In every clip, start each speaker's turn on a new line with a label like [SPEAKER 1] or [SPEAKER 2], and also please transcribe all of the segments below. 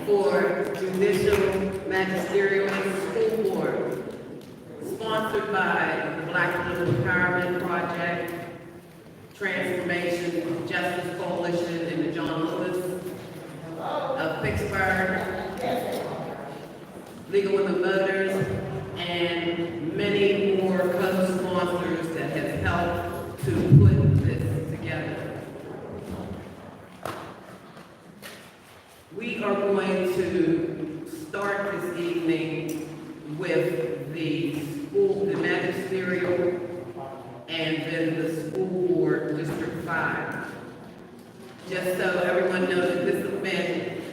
[SPEAKER 1] for Judicial, Magisterial, and School Board, sponsored by the Black People Empowerment Project, Transformation Justice Coalition, and the John Lewis of Pittsburgh, Legal Women Voters, and many more co-sponsors that have helped to put this together. We are going to start this evening with the magisterial, and then the school board, District 5. Just so everyone knows that this event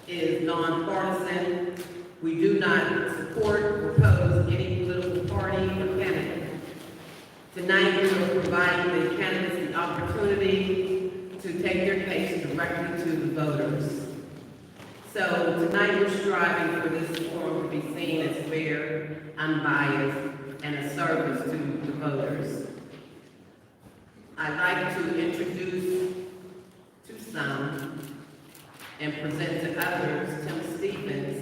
[SPEAKER 1] is nonpartisan. We do not support or oppose any political party or candidate. Tonight, we are providing the candidates the opportunity to take their case directly to the voters. So tonight, we're striving for this forum to be seen as fair, unbiased, and a service to the voters. I'd like to introduce to some and present to others Tim Stevens,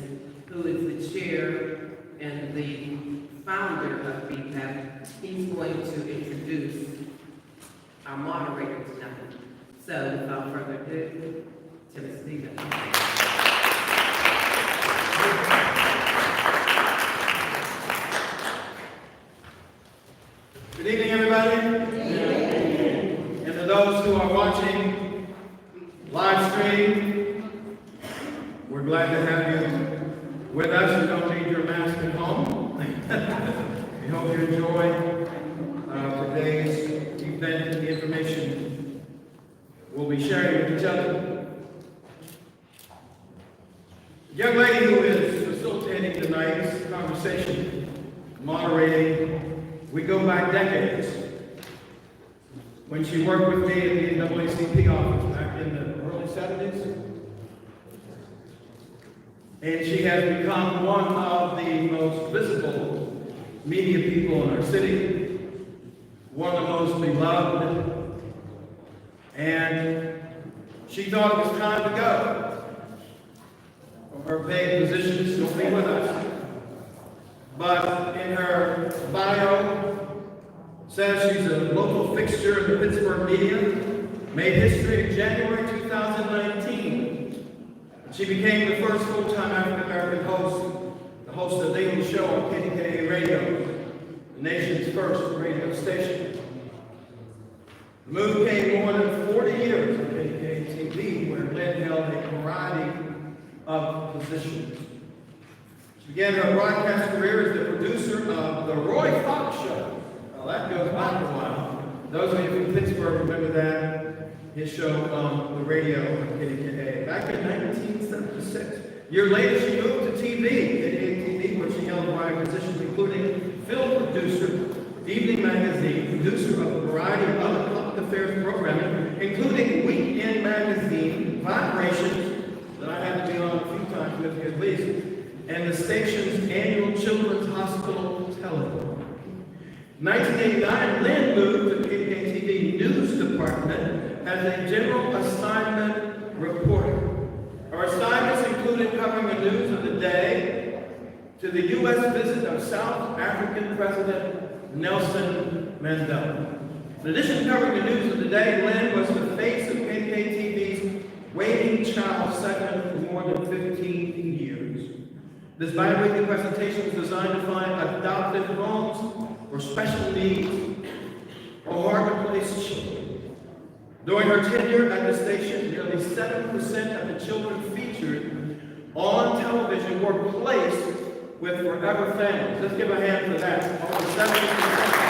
[SPEAKER 1] who is the chair and the founder of B-PEP. He's going to introduce our moderator tonight. So without further ado, Tim Stevens.
[SPEAKER 2] Good evening, everybody. And to those who are watching live stream, we're glad to have you with us. You don't need your mask at home. We hope you enjoy today's event and the information we'll be sharing with each other. The young lady who is facilitating tonight's conversation, moderating, we go back decades. When she worked with me at the NAACP office back in the early 70s, and she has become one of the most visible media people in our city, one of the most beloved, and she thought it was time to go. Her paid position is still be with us. But in her bio, says she's a local fixture in the Pittsburgh media, made history in January 2019. She became the first full-time African-American host, the host of the daily show on KDKA Radio, the nation's first radio station. The move came more than 40 years on KDKA TV, where Lynn held a variety of positions. She began her broadcast career as the producer of The Roy Fox Show. Well, that goes back a while. Those of you from Pittsburgh remember that, his show on the radio on KDKA back in 1976. A year later, she moved to TV, KDKA TV, where she held a variety of positions, including film producer, Evening Magazine, producer of a variety of other public affairs programming, including Weekend Magazine, Vibrations, that I had to be on a few times with you at least, and the station's annual Children's Hospital Television. In 1989, Lynn moved to KDKA TV News Department as a general assignment reporter. Her assignments included covering the news of the day to the U.S. visit of South African President Nelson Mandela. In addition to covering the news of the day, Lynn was the face of KKTV's Waiting Child segment for more than 15 years. This bi-weekly presentation was designed to find adopted homes for special needs or hard-to-place children. During her tenure at the station, nearly 7% of the children featured on television were placed with forever families. Let's give a hand for that. Over 7%.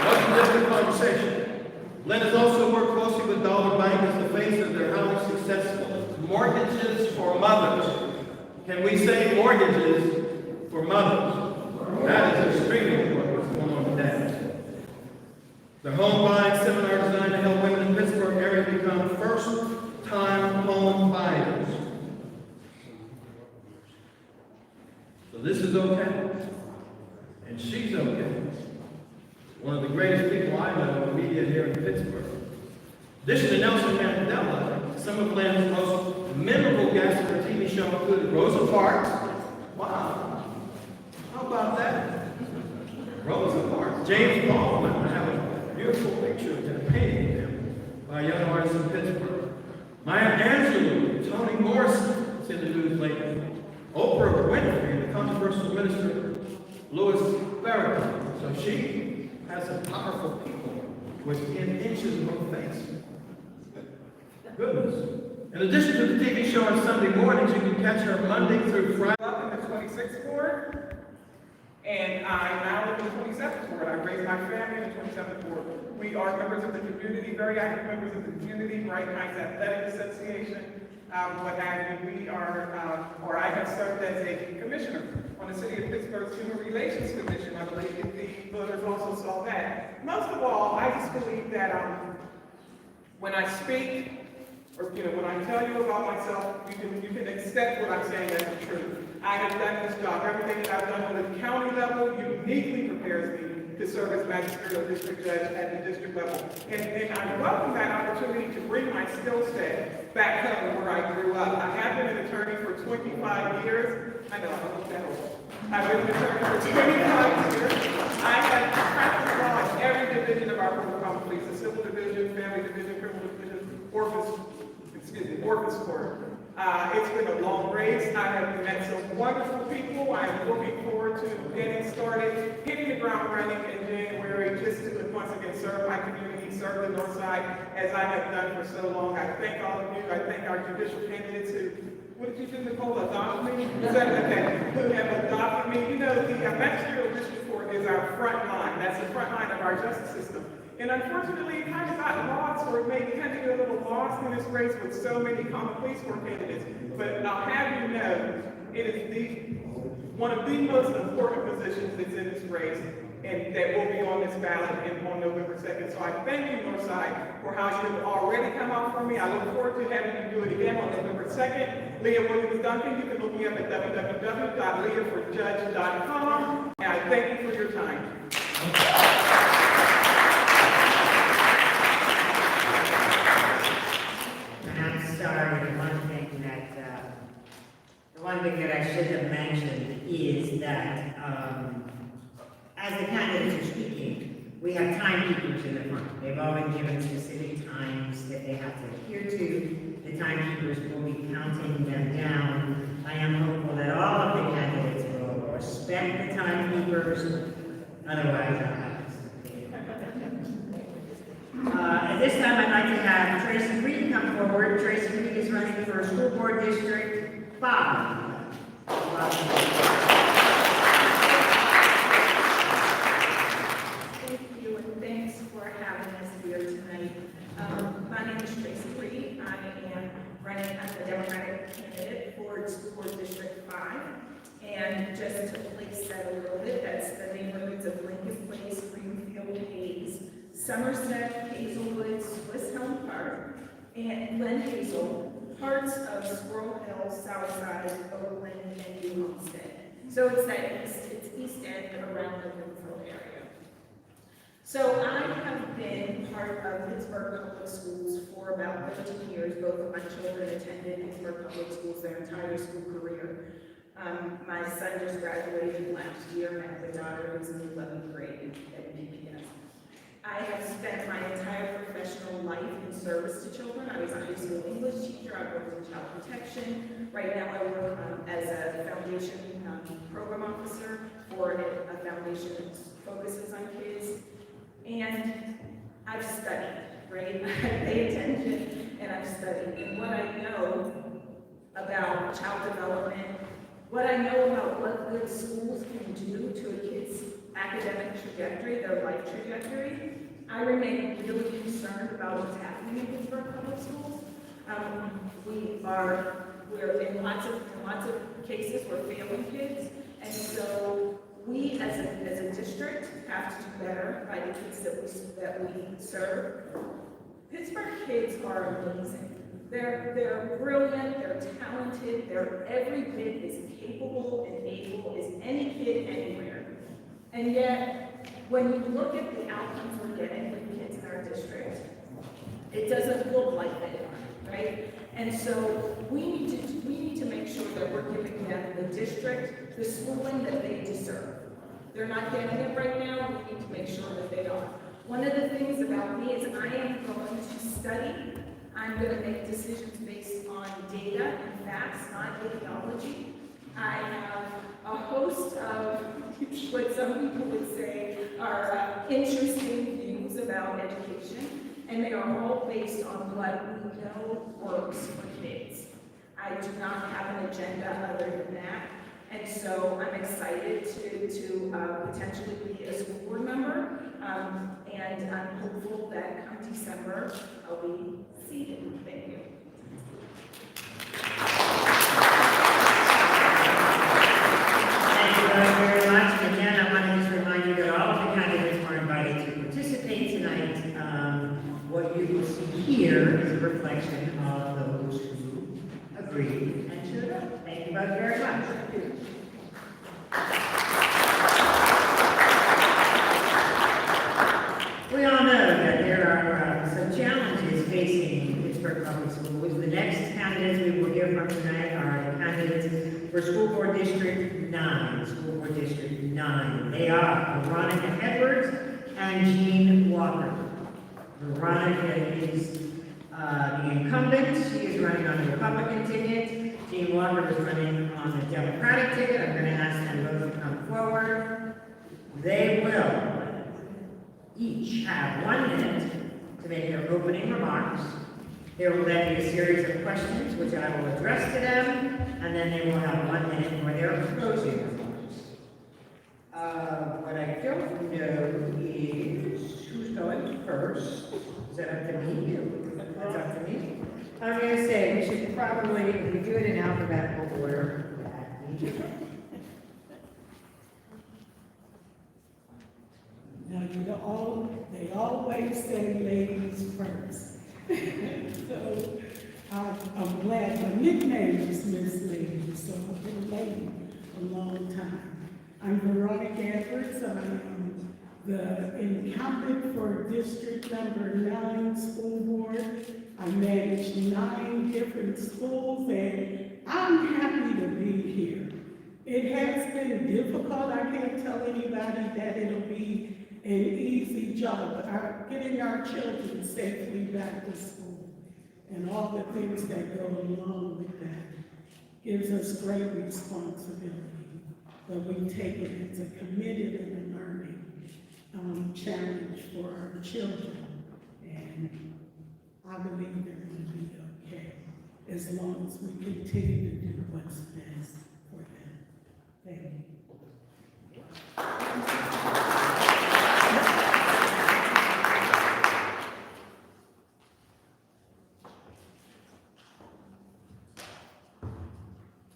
[SPEAKER 2] Wasn't just a conversation. Lynn has also worked closely with Dollar Bank as the face of their highly successful Mortgages for Mothers. Can we say mortgages for mothers? That is extremely important. What's going on with that? The home buying seminar designed to help women in the Pittsburgh area become first-time home buyers. So this is okay, and she's okay. One of the greatest people I know in the media here in Pittsburgh. In addition to Nelson Mandela, some of Lynn's most memorable guests on her TV show included Rosa Parks. Wow, how about that? Rosa Parks, James Baldwin. I have a beautiful picture of him, painting of him by a young artist in Pittsburgh. Maya Angelou, Toni Morrison, it's in the news lately. Oprah Winfrey, the controversial minister, Louis Farrakhan. So she has some powerful people within inches of her face. Goodness. In addition to the TV show on Sunday mornings, you can catch her Monday through Friday.
[SPEAKER 3] Up in the 26th ward, and I now live in the 27th ward. I raised my family in the 27th ward. We are members of the community, very active members of the community, Brighton Heights Athletic Association, what have you. We are, or I have served as a commissioner on the City of Pittsburgh's Human Relations Commission. I believe that the voters also saw that. Most of all, I just believe that when I speak, or when I tell you about myself, you can accept what I'm saying as the truth. I have done this job. Everything that I've done on the county level uniquely prepares me to serve as magisterial district judge at the district level. And I welcome that opportunity to bring my skill set back home where I grew up. I have been an attorney for 25 years. I know, I don't look that old. I've been an attorney for 25 years. I have practiced law in every division of our criminal common police, the civil division, family division, criminal division, orphans court. It's been a long race. I have met some wonderful people. I am looking forward to getting started, hitting the ground running in January, just to once again serve my community, serve the North Side, as I have done for so long. I thank all of you. I thank our judicial candidates who, what did you do, Nicola, adopted me? Is that okay? Who have adopted me? You know, the magisterial district court is our front line. That's the front line of our justice system. And unfortunately, it kind of got lost, or it may kind of get a little lost in this race with so many common police court candidates. But I'll have you know, it is one of the most important positions that's in this race, and that will be on this ballot on November 2nd. So I thank you, Northside, for how you have already come out for me. I look forward to having you do it again on November 2nd. Leah Williams-Duncan, you can look me up at www.leahforjudge.com. And I thank you for your time.
[SPEAKER 4] One thing that I should have mentioned is that as the candidates are speaking, we have timekeepers in the front. They've all been given specific times that they have to adhere to. The timekeepers will be counting them down. I am hopeful that all of the candidates will respect the timekeepers. Otherwise, I'll have to submit. At this time, I'd like to have Tracy Reed come forward. Tracy Reed is running for School Board District 5.
[SPEAKER 5] Thank you, and thanks for having us here tonight. My name is Tracy Reed. I am running as a Democratic candidate for School Board District 5. And just to place that a little bit, that's the neighborhoods of Lincoln Place, Greenfield, Hayes, Somerset, Hazelwood, Swiss Elm Park, and Glen Hazel, parts of Squirrel Hill, Southside, Overland, and New Homestead. So it's East End around the Greenfield area. So I have been part of Pittsburgh Public Schools for about 13 years. Both of my children attended Pittsburgh Public Schools their entire school career. My son just graduated last year, and I have a daughter who's in 11th grade at BPS. I have spent my entire professional life in service to children. I was a high school English teacher, I worked in child protection. Right now I work as a foundation program officer for a foundation that focuses on kids. And I've studied, right? I pay attention and I've studied. And what I know about child development, what I know about what good schools can do to a kid's academic trajectory, their life trajectory, I remain really concerned about what's happening in Pittsburgh public schools. We're in lots of cases, we're failing kids, and so we as a district have to do better by the kids that we serve. Pittsburgh kids are amazing. They're brilliant, they're talented, they're every bit as capable and able as any kid anywhere. And yet, when you look at the outcomes we're getting with kids in our district, it doesn't look like they are, right? And so we need to make sure that we're giving them, the district, the schooling that they deserve. They're not getting it right now, we need to make sure that they are. One of the things about me is I am going to study. I'm going to make decisions based on data and facts, not ideology. I have a host of what some people would say are interesting views about education, and they are all based on what we know works for kids. I do not have an agenda other than that, and so I'm excited to potentially be a school board member, and I'm hopeful that come December I'll be seated. Thank you.
[SPEAKER 4] Thank you very much. And again, I want to just remind you that all of the candidates are invited to participate tonight. What you will see here is a reflection of those who agreed and showed up. Thank you both very much. We all know that there are some challenges facing Pittsburgh Public Schools. The next candidates we will hear from tonight are the candidates for School Board District 9. School Board District 9. They are Veronica Edwards and Jean Walker. Veronica is the incumbent. She is running on the Republican ticket. Jean Walker is running on the Democratic ticket. I'm going to ask them both to come forward. They will each have 1 minute to make their opening remarks. There will then be a series of questions which I will address to them, and then they will have 1 minute for their closing remarks. What I don't know is who's going first. Is that up to me? That's up to me. I'm going to say we should probably, if we do it in alphabetical order, that we do.
[SPEAKER 6] Now, they always say ladies first. So I'm glad my nickname is Miss Lady, so I've been a lady a long time. I'm Veronica Edwards. I am the incumbent for District Number 9 School Board. I manage 9 different schools, and I'm happy to be here. It has been difficult. I can't tell anybody that it'll be an easy job, getting our children safely back to school and all the things that go along with that gives us great responsibility. But we take it as a committed and a learning challenge for our children. And I believe they're going to be okay as long as we continue to do what's best for them. Thank you.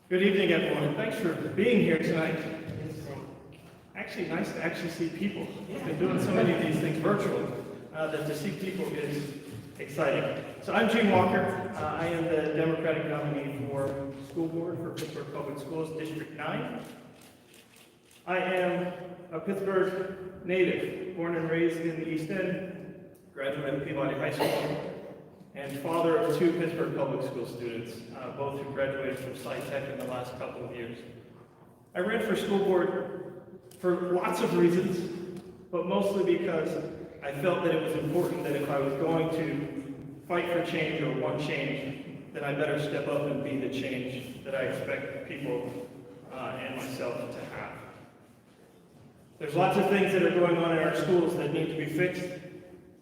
[SPEAKER 7] Good evening, everyone. Thanks for being here tonight. It's actually nice to actually see people. We've been doing so many of these things virtually that to see people is exciting. So I'm Gene Walker. I am the Democratic nominee for School Board for Pittsburgh Public Schools, District 9. I am a Pittsburgh native, born and raised in the East End, graduated Peabody High School, and father of 2 Pittsburgh Public School students, both who graduated from SciTech in the last couple of years. I ran for school board for lots of reasons, but mostly because I felt that it was important that if I was going to fight for change or want change, then I better step up and be the change that I expect people and myself to have. There's lots of things that are going on in our schools that need to be fixed,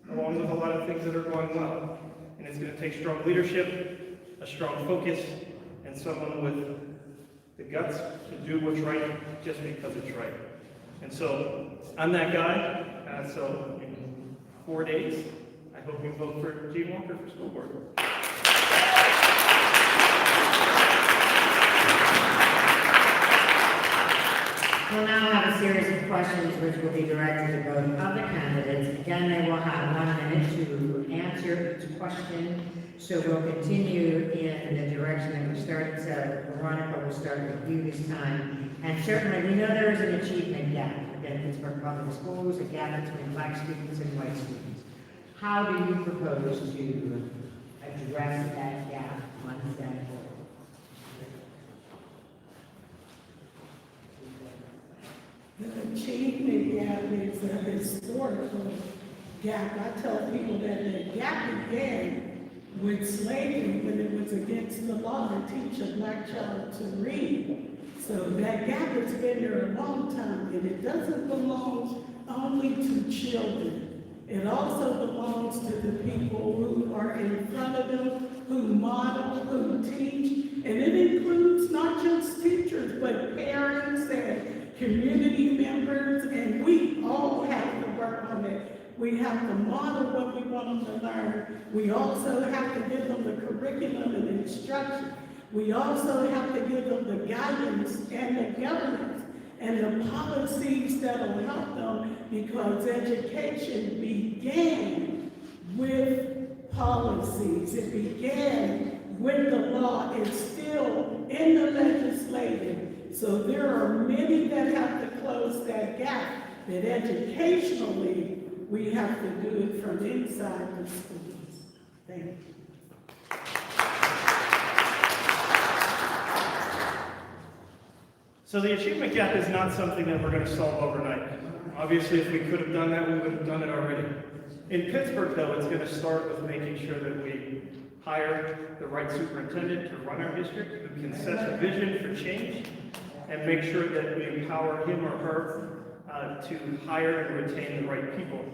[SPEAKER 7] along with a lot of things that are going well. And it's going to take strong leadership, a strong focus, and someone with the guts to do what's right just because it's right. And so I'm that guy. So in 4 days, I hope you vote for Gene Walker for school board.
[SPEAKER 4] We'll now have a series of questions which will be directed to both of the candidates. Again, they will have 1 minute to answer each question. So we'll continue in the direction that we started. So Veronica will start with you this time. And certainly, we know there is an achievement gap within Pittsburgh Public Schools, a gap between Black students and white students. How do you propose to address that gap one step forward?
[SPEAKER 6] The achievement gap is a historical gap. I tell people that the gap began with slavery when it was against the law to teach a black child to read. So that gap has been there a long time, and it doesn't belong only to children. It also belongs to the people who are in front of them, who model, who teach, and it includes not just teachers, but parents and community members, and we all have to work on it. We have to model what we want them to learn. We also have to give them the curriculum and instruction. We also have to give them the guidance and the governance and the policies that will help them, because education began with policies. It began with the law. It's still in the legislative. So there are many that have to close that gap, that educationally we have to do it from inside the schools. Thank you.
[SPEAKER 7] So the achievement gap is not something that we're going to solve overnight. Obviously, if we could have done that, we would have done it already. In Pittsburgh, though, it's going to start with making sure that we hire the right superintendent to run our district, who can set the vision for change, and make sure that we empower him or her to hire and retain the right people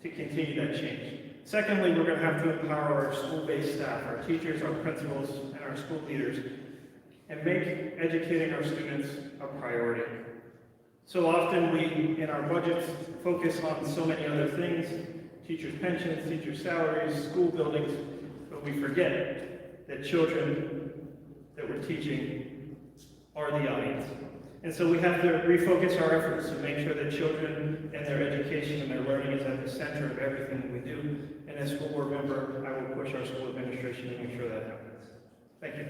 [SPEAKER 7] to continue that change. Secondly, we're going to have to empower our school-based staff, our teachers, our principals, and our school leaders, and make educating our students a priority. So often we, in our budgets, focus on so many other things: teachers' pensions, teachers' salaries, school buildings, but we forget that children that we're teaching are the audience. And so we have to refocus our efforts to make sure that children and their education and their learning is at the center of everything that we do. And as school board member, I will push our school administration to make sure that happens. Thank you.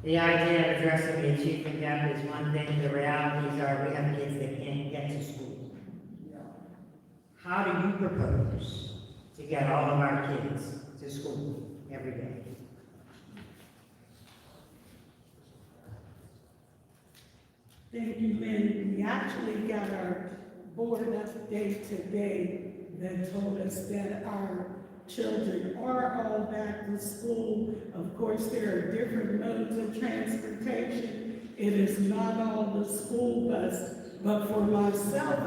[SPEAKER 4] The idea of addressing the achievement gap is one thing. The realities are we have kids that can't get to school. How do you propose to get all of our kids to school every day?
[SPEAKER 6] Thank you, Lynn. We actually got our board update today that told us that our children are all back to school. Of course, there are different modes of transportation. It is not all the school bus. But for myself,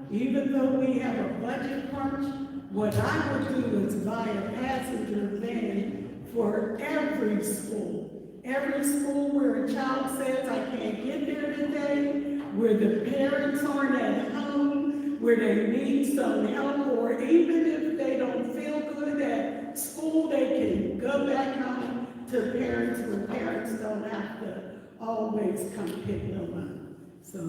[SPEAKER 6] even though we have a budget crunch, what I would do is buy a passenger van for every school. Every school where a child says, I can't get there today, where the parents aren't at home, where they need some help, or even if they don't feel good at school, they can go back home to parents where parents don't have to always come pick them up. So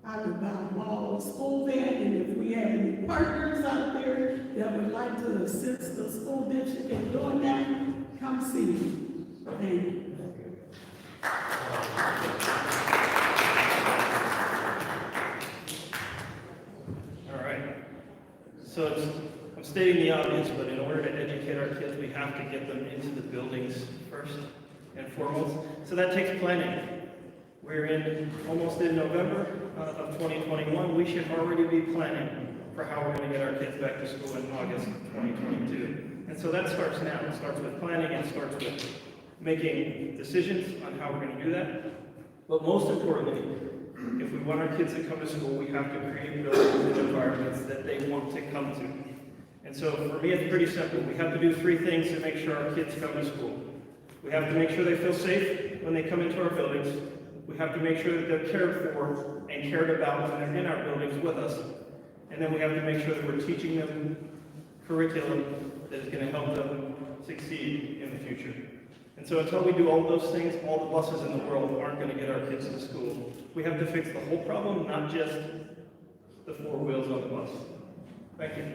[SPEAKER 6] I would buy them all a school van, and if we have any partners out there that would like to assist the school district in doing that, come see me. Thank you.
[SPEAKER 7] All right. So I'm stating the obvious, but in order to educate educate our kids, we have to get them into the buildings first and foremost. So that takes planning. We're almost in November of 2021. We should already be planning for how we're going to get our kids back to school in August of 2022. And so that starts now. It starts with planning, and it starts with making decisions on how we're going to do that. But most importantly, if we want our kids to come to school, we have to create buildings and environments that they want to come to. And so for me, it's pretty simple. We have to do three things to make sure our kids come to school. We have to make sure they feel safe when they come into our buildings. We have to make sure that they're cared for and cared about when they're in our buildings with us. And then we have to make sure that we're teaching them curriculum that is going to help them succeed in the future. And so until we do all those things, all the buses in the world aren't going to get our kids to school. We have to fix the whole problem, not just the four wheels on the bus. Thank you.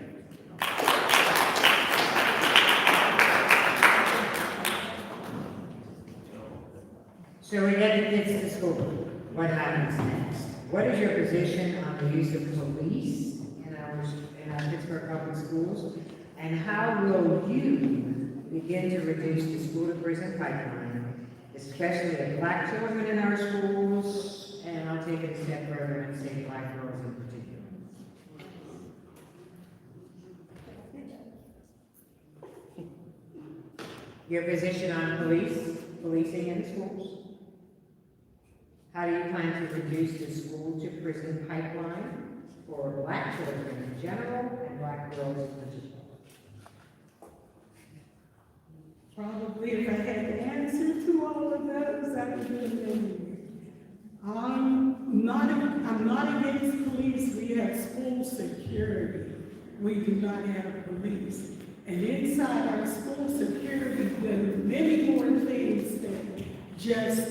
[SPEAKER 4] So we get the kids to school. What happens next? What is your position on the use of police in our Pittsburgh public schools? And how will you begin to reduce the school-to-prison pipeline, especially of Black children in our schools? And I'll take it a step further and say Black girls in particular. Your position on policing in schools? How do you plan to reduce the school-to-prison pipeline for Black children in general and Black girls in particular?
[SPEAKER 6] Probably if I had the answer to all of those, I would do it anyway. I'm not against police. We have school security. We do not have police. And inside our school security, there are many more things that just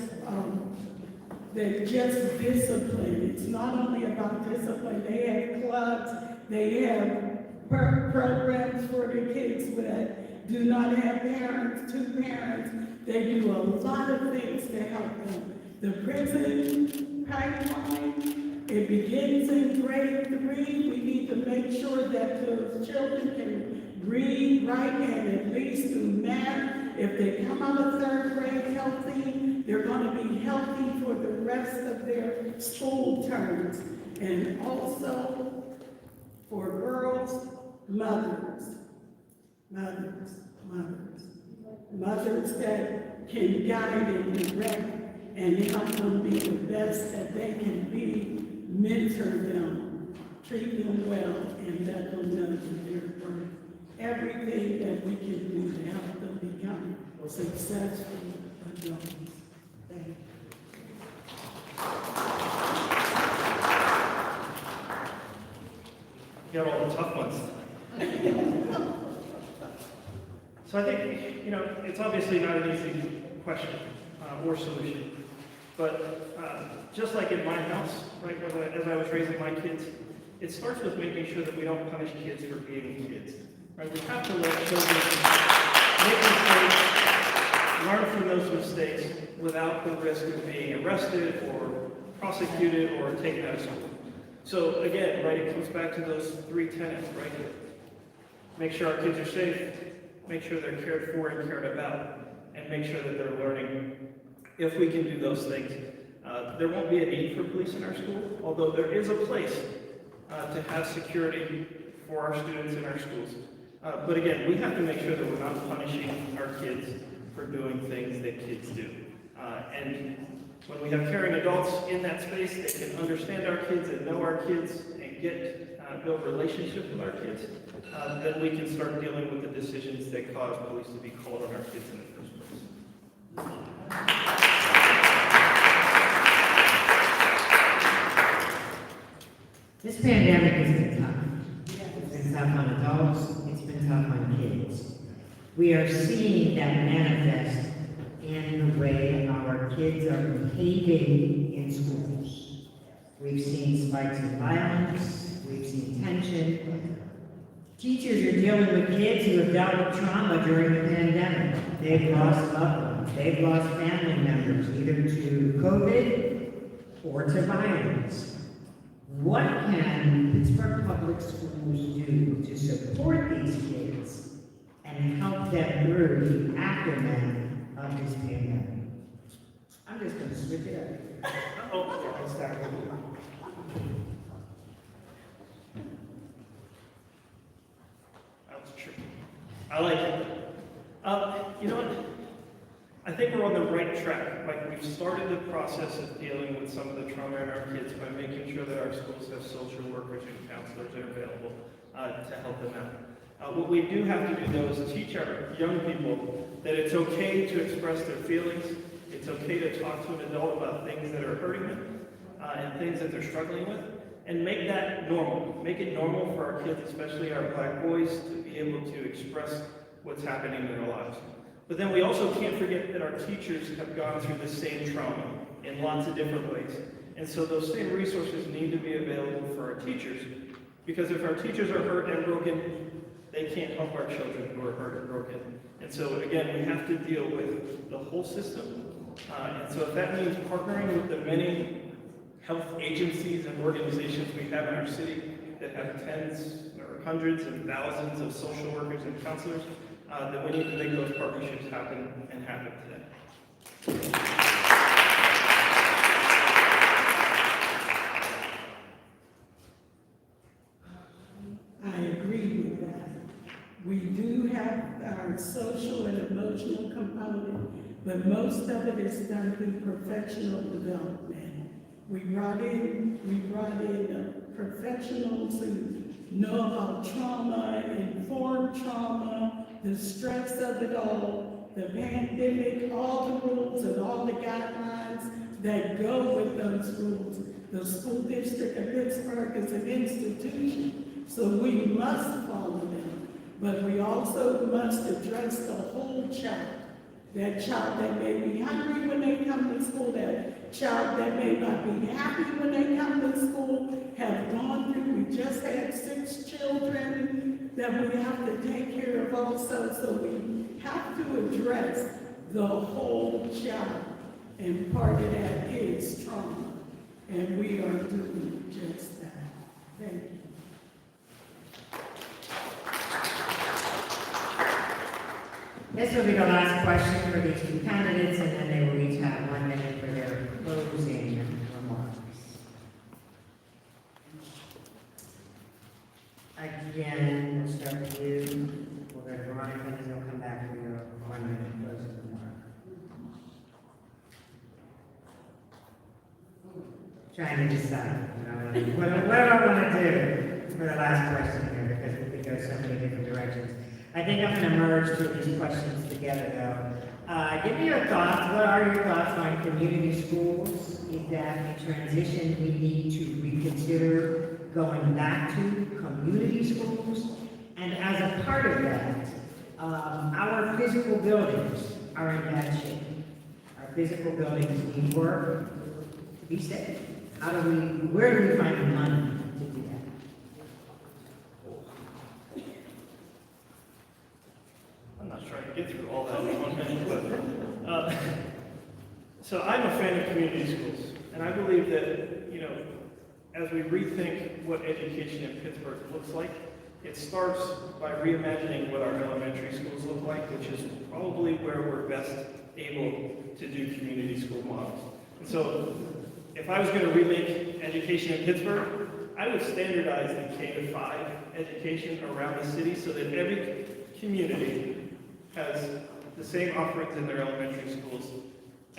[SPEAKER 6] discipline. It's not only about discipline. They have clubs. They have programs for the kids that do not have parents, two parents. They do a lot of things to help them. The prison pipeline, it begins in grade 3. We need to make sure that those children can read, write, and at least do math. If they come out of 3rd grade healthy, they're going to be healthy for the rest of their school terms. And also, for girls, mothers that can guide and direct and help them be the best that they can be, mentor them, treat them well, and let them know that they're worth everything that we can do to help them become successful adults. Thank you.
[SPEAKER 7] You got all the tough ones. So I think, it's obviously not an easy question or solution. But just like in my house, right, as I was raising my kids, it starts with making sure that we don't punish kids for being kids. Right? We have to let children make mistakes, learn from those mistakes without the risk of being arrested or prosecuted or taken out of school. So again, right, it comes back to those three tenets, right? Make sure our kids are safe, make sure they're cared for and cared about, and make sure that they're learning. If we can do those things, there won't be a need for police in our school, although there is a place to have security for our students in our schools. But again, we have to make sure that we're not punishing our kids for doing things that kids do. And when we have caring adults in that space that can understand our kids and know our kids and build relationships with our kids, then we can start dealing with the decisions that cause police to be called on our kids in the first place.
[SPEAKER 4] This pandemic has been tough. It's been tough on adults, it's been tough on kids. We are seeing that manifest in the way our kids are behaving in schools. We've seen spikes in violence, we've seen tension. Teachers are dealing with kids who have dealt with trauma during the pandemic. They've lost loved ones, they've lost family members, either to COVID or to violence. What can Pittsburgh Public Schools do to support these kids and help them through the aftermath of this pandemic. I'm just gonna switch it up. Let's start with you.
[SPEAKER 7] That was tricky. I like it. You know what? I think we're on the right track. Like, we've started the process of dealing with some of the trauma in our kids by making sure that our schools have social workers and counselors that are available to help them out. What we do have to do, though, is teach our young people that it's okay to express their feelings. It's okay to talk to an adult about things that are hurting them and things that they're struggling with, and make that normal. Make it normal for our kids, especially our Black boys, to be able to express what's happening in their lives. But then we also can't forget that our teachers have gone through the same trauma in lots of different ways. And so those same resources need to be available for our teachers, because if our teachers are hurt and broken, they can't help our children who are hurt and broken. And so again, we have to deal with the whole system. And so if that means partnering with the many health agencies and organizations we have in our city that have tens or hundreds and thousands of social workers and counselors, then we need to make those partnerships happen and happen today.
[SPEAKER 6] I agree with that. We do have our social and emotional component, but most of it is done through professional development. We brought in professionals who know about trauma, informed trauma, the stress of it all, the pandemic, all the rules and all the guidelines that go with those rules. The school district of Pittsburgh is an institution, so we must follow them. But we also must address the whole child. That child that may be hungry when they come to school, that child that may not be happy when they come to school, have gone through, we just had 6 children that we have to take care of also, so we have to address the whole child. And part of that is trauma, and we are doing just that. Thank you.
[SPEAKER 4] This will be the last question for these 2 candidates, and then they will each have 1 minute for their closing remarks. Again, we'll start with you. We'll go to Veronica, and then we'll come back for your 1 minute closing remark. Trying to decide what I want to do for the last question here, because we could go so many different directions. I think I'm going to merge 2 of these questions together, though. Give me your thoughts. What are your thoughts on community schools? Is that a transition we need to reconsider going back to community schools? And as a part of that, our physical buildings are in bad shape. Our physical buildings need work to be safe. Where do we find the money to do that?
[SPEAKER 7] I'm not trying to get through all that in 1 minute, but, so I'm a fan of community schools, and I believe that, you know, as we rethink what education in Pittsburgh looks like, it starts by reimagining what our elementary schools look like, which is probably where we're best able to do community school models. And so, if I was going to remake education in Pittsburgh, I would standardize the K-5 education around the city so that every community has the same offerings in their elementary schools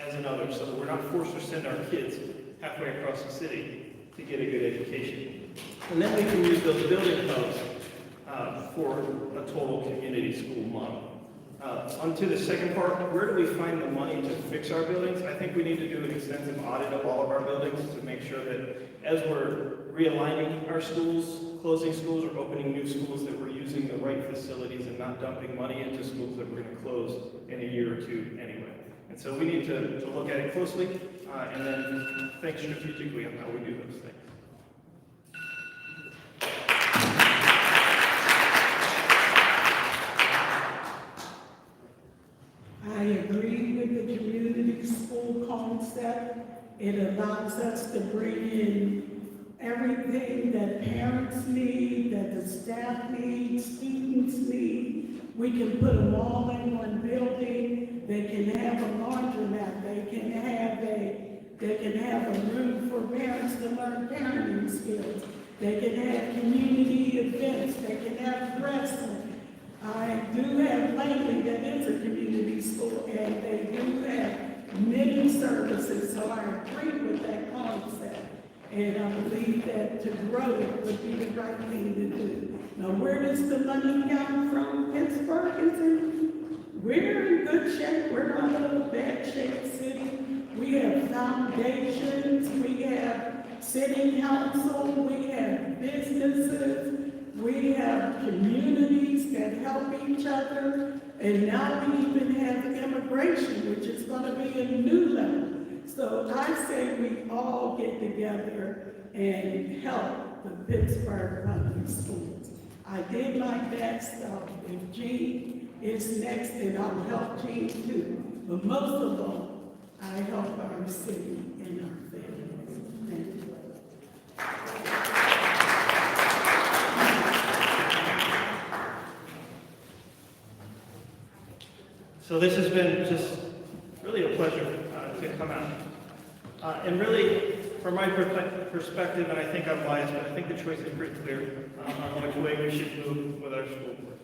[SPEAKER 7] as another, so that we're not forced to send our kids halfway across the city to get a good education. And then we can use those building codes for a total community school model. Onto the second part, where do we find the money to fix our buildings? I think we need to do an extensive audit of all of our buildings to make sure that as we're realigning our schools, closing schools, or opening new schools, that we're using the right facilities and not dumping money into schools that we're going to close in a year or 2 anyway. And so we need to look at it closely and then think strategically on how we do those things.
[SPEAKER 6] I agree with the community school concept. It allows us to bring in everything that parents need, that the staff needs, students need, We can put them all in one building. They can have a laundromat. They can have a room for parents to learn parenting skills. They can have community events. They can have wrestling. I do have Langley that is a community school, and they do have many services, so I agree with that concept. And I believe that to grow it would be the right thing to do. Now, where does the money come from? Pittsburgh, we're in good shape. We're not a bad shape city. We have foundations, we have city council, we have businesses, we have communities that help each other, and now we even have immigration, which is going to be a new level. So I say we all get together and help the Pittsburgh public schools. I did my best, so if Jean is next, then I'll help Jean too. But most of all, I help our city and our families. Thank you.
[SPEAKER 7] So this has been just really a pleasure to come out. And really, from my perspective, and I think I'm biased, but I think the choice is pretty clear on which way we should move with our school board.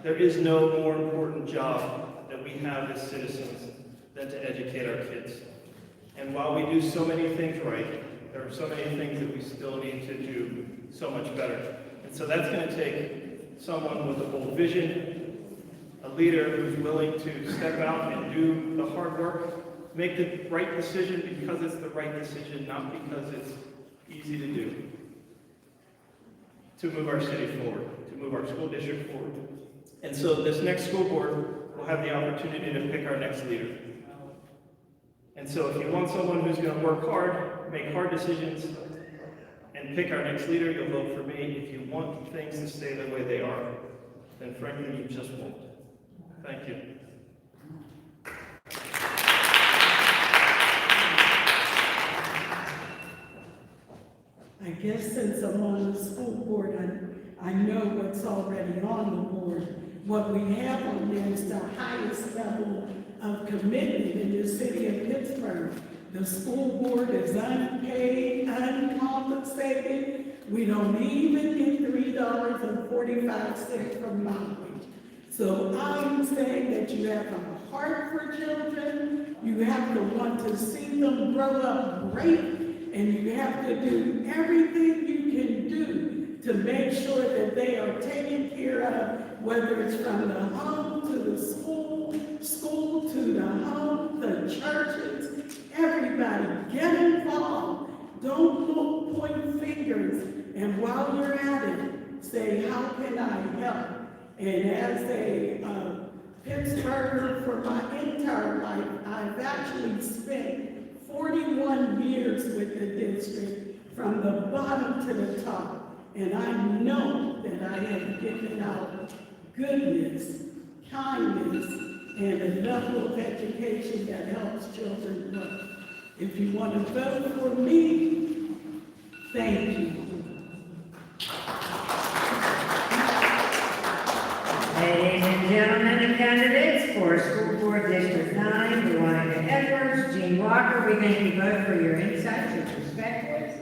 [SPEAKER 7] There is no more important job that we have as citizens than to educate our kids. And while we do so many things right, there are so many things that we still need to do so much better. And so that's going to take someone with a bold vision, a leader who's willing to step out and do the hard work, make the right decision because it's the right decision, not because it's easy to do, to move our city forward, to move our school district forward. And so this next school board will have the opportunity to pick our next leader. And so if you want someone who's going to work hard, make hard decisions, and pick our next leader, you'll vote for me. If you want things to stay the way they are, then frankly, you just won't. Thank you.
[SPEAKER 6] I guess since I'm on the school board, I know what's already on the board. What we have on there is the highest level of commitment in the city of Pittsburgh. The school board is unpaid, uncompensated. We don't even get $3.45 from mileage. So I'm saying that you have a heart for children, you have to want to see them grow up great, and you have to do everything you can do to make sure that they are taken care of, whether it's from the home to the school, school to the home, the churches, everybody, get involved. Don't point fingers, and while you're at it, say, how can I help? And as a Pittsburgher for my entire life, I've actually spent 41 years with the district, from the bottom to the top. And I know that I have given out goodness, kindness, and a level of education that helps children grow. If you want to vote for me, thank you.
[SPEAKER 4] Ladies and gentlemen, the candidates for School Board District 9, Veronica Edwards, Jean Walker, we thank you both for your insights and perspectives.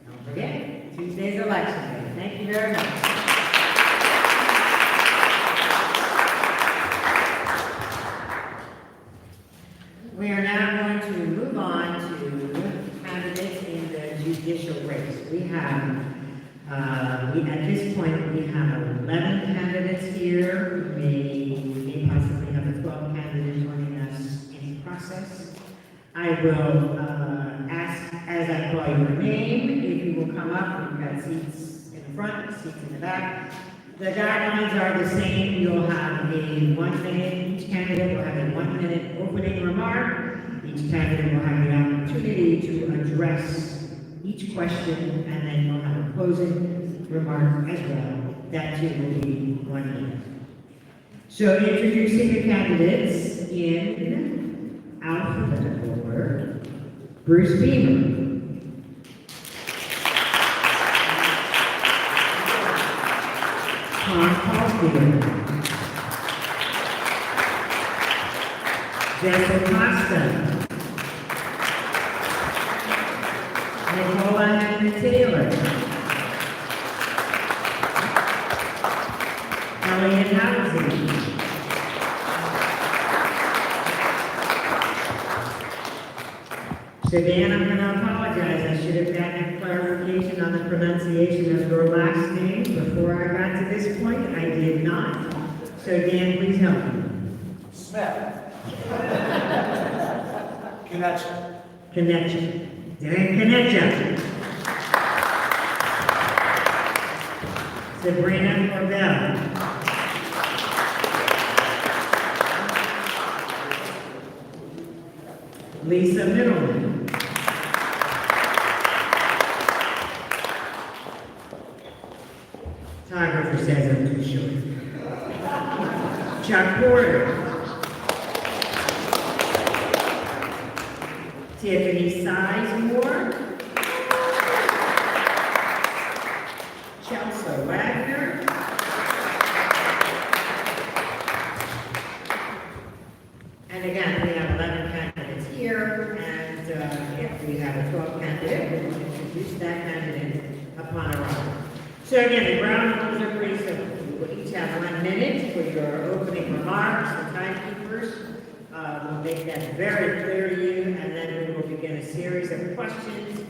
[SPEAKER 4] Don't forget, Tuesday's election day. Thank you very much. We are now going to move on to candidates in the judicial race. We have at this point, we have 11 candidates here. We possibly have a 12 candidate joining us in the process. I will ask, as I call your name, if you will come up. We've got seats in the front, seats in the back. The guidelines are the same. You'll have a 1 minute, each candidate will have a 1 minute opening remark. Each candidate will have the opportunity to address each question, and then you'll have a closing remark as well. That too will be 1 minute. So introducing the candidates in alphabetical order. Bruce Beamer. Colville. Judicial Costa. Nicola Taylor. Elliot Housing. So Dan, I'm going to apologize. I should have gotten clarification on the pronunciation of your last name before I got to this point. I did not. So Dan, please help me.
[SPEAKER 8] Smith. Connection.
[SPEAKER 4] Connection. Dan Connection. Sabrina Corbell. Lisa Middleton. Photographer says I'm too short. Chuck Porter. Tiffany Sizemore. Chelsea Wagner. And again, we have 11 candidates here, and if we have a 12th candidate, we'll introduce that candidate upon arrival. So again, the ground rules are pretty simple. You will each have 1 minute for your opening remarks. The timekeepers will make that very clear to you, and then we will begin a series of questions.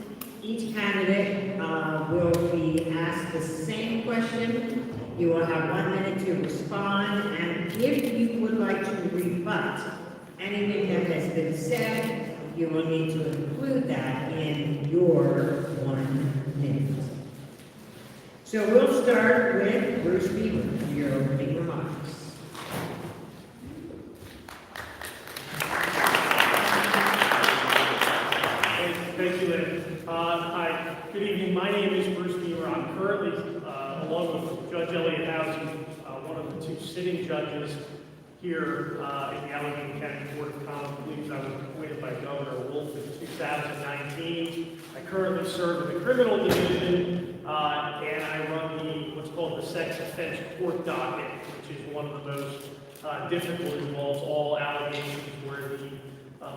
[SPEAKER 4] Each candidate will be asked the same question. You will have 1 minute to respond, and if you would like to rebut anything that has been said, you will need to include that in your 1 minute. So we'll start with Bruce Beaver for your opening remarks.
[SPEAKER 7] Thank you, Lynn. Hi, good evening. My name is Bruce Beaver. I'm currently, along with Judge Elliot Housing, one of the 2 sitting judges here in the Allegheny County Court of Common Pleas. I was appointed by Governor Wolf in 2019. I currently serve in the criminal division, and I run what's called the sex offense court docket, which is one of the most difficult. It involves all allegations where the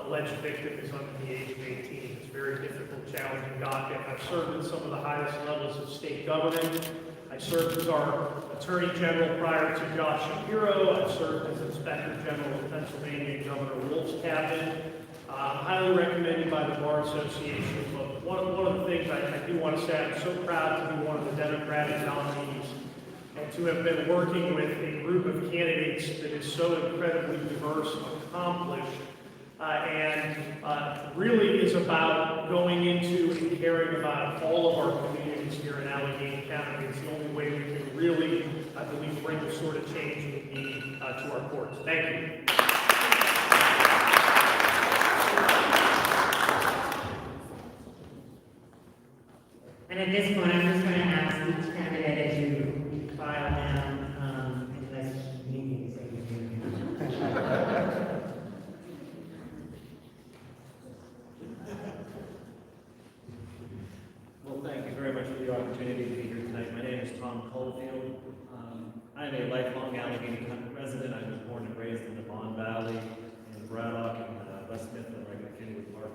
[SPEAKER 7] alleged victim is under the age of 18. It's a very difficult, challenging docket. I've served in some of the highest levels of state government. I served as our Attorney General prior to Josh Shapiro. I've served as Inspector General of Pennsylvania in Governor Wolf's cabinet. Highly recommended by the Bar Association. But one of the things I do want to say, I'm so proud to be one of the Democratic nominees and to have been working with a group of candidates that is so incredibly diverse and accomplished. Really is about going into and caring about all of our communities here in Allegheny County. It's the only way we can really, I believe, bring the sort of change we need to our courts. Thank you.
[SPEAKER 4] And at this point, I'm just going to ask each candidate as you file down, unless you need me to say anything.
[SPEAKER 9] Well, thank you very much for the opportunity to be here tonight. My name is Tom Colville. I am a lifelong Allegheny County resident. I was born and raised in the Mon Valley, in Braddock, and West Mifflin, right in Kenwood Park.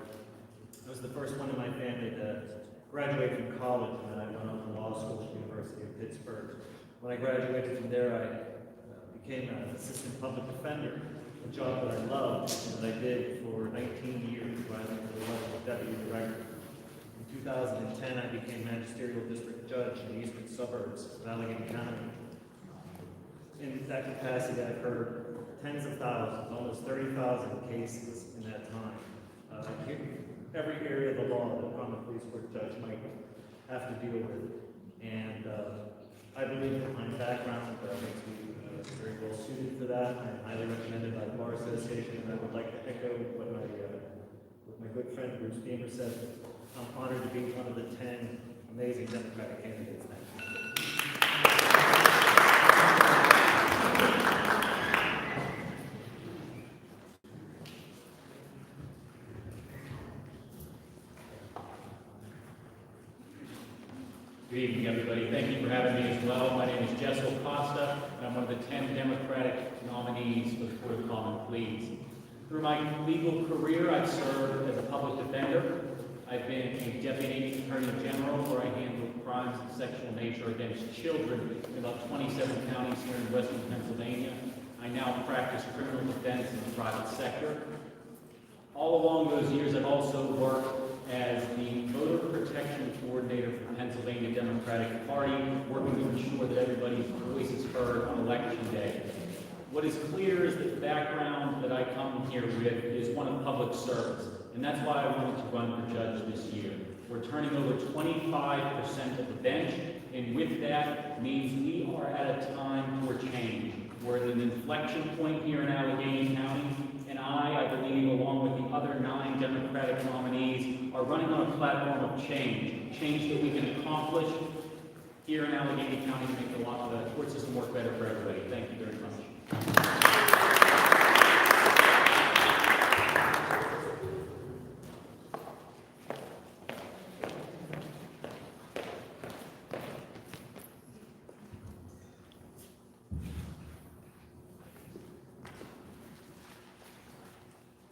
[SPEAKER 9] I was the first one in my family to graduate from college, and then I went on to law school at the University of Pittsburgh. When I graduated from there, I became an assistant public defender, a job that I loved and that I did for 19 years, rising to the level of deputy director. In 2010, I became magisterial district judge in the eastern suburbs of Allegheny County. In that capacity, I've heard tens of thousands, almost 30,000 cases in that time. Every area of the law that a common police court judge might have to deal with. And I believe that my background makes me very well suited for that. I'm highly recommended by the Bar Association, and I would like to echo what my good friend Bruce Beaver said. I'm honored to be one of the 10 amazing Democratic candidates. Thank you.
[SPEAKER 10] Good evening, everybody. Thank you for having me as well. My name is Judicial, and I'm one of the 10 Democratic nominees for the Court of Common Pleas. Through my legal career, I've served as a public defender. I've been a deputy attorney general where I handled crimes of sexual nature against children in about 27 counties here in western Pennsylvania. I now practice criminal defense in the private sector. All along those years, I've also worked as the voter protection coordinator for the Pennsylvania Democratic Party, working to ensure that everybody's voice is heard on election day. What is clear is that the background that I come here with is one of public service, and that's why I wanted to run for judge this year. We're turning over 25% of the bench, and with that means we are at a time for change. We're at an inflection point here in Allegheny County, and I believe, along with the other 9 Democratic nominees, are running on a platform of change that we can accomplish here in Allegheny County to make the court system work better for everybody. Thank you very much.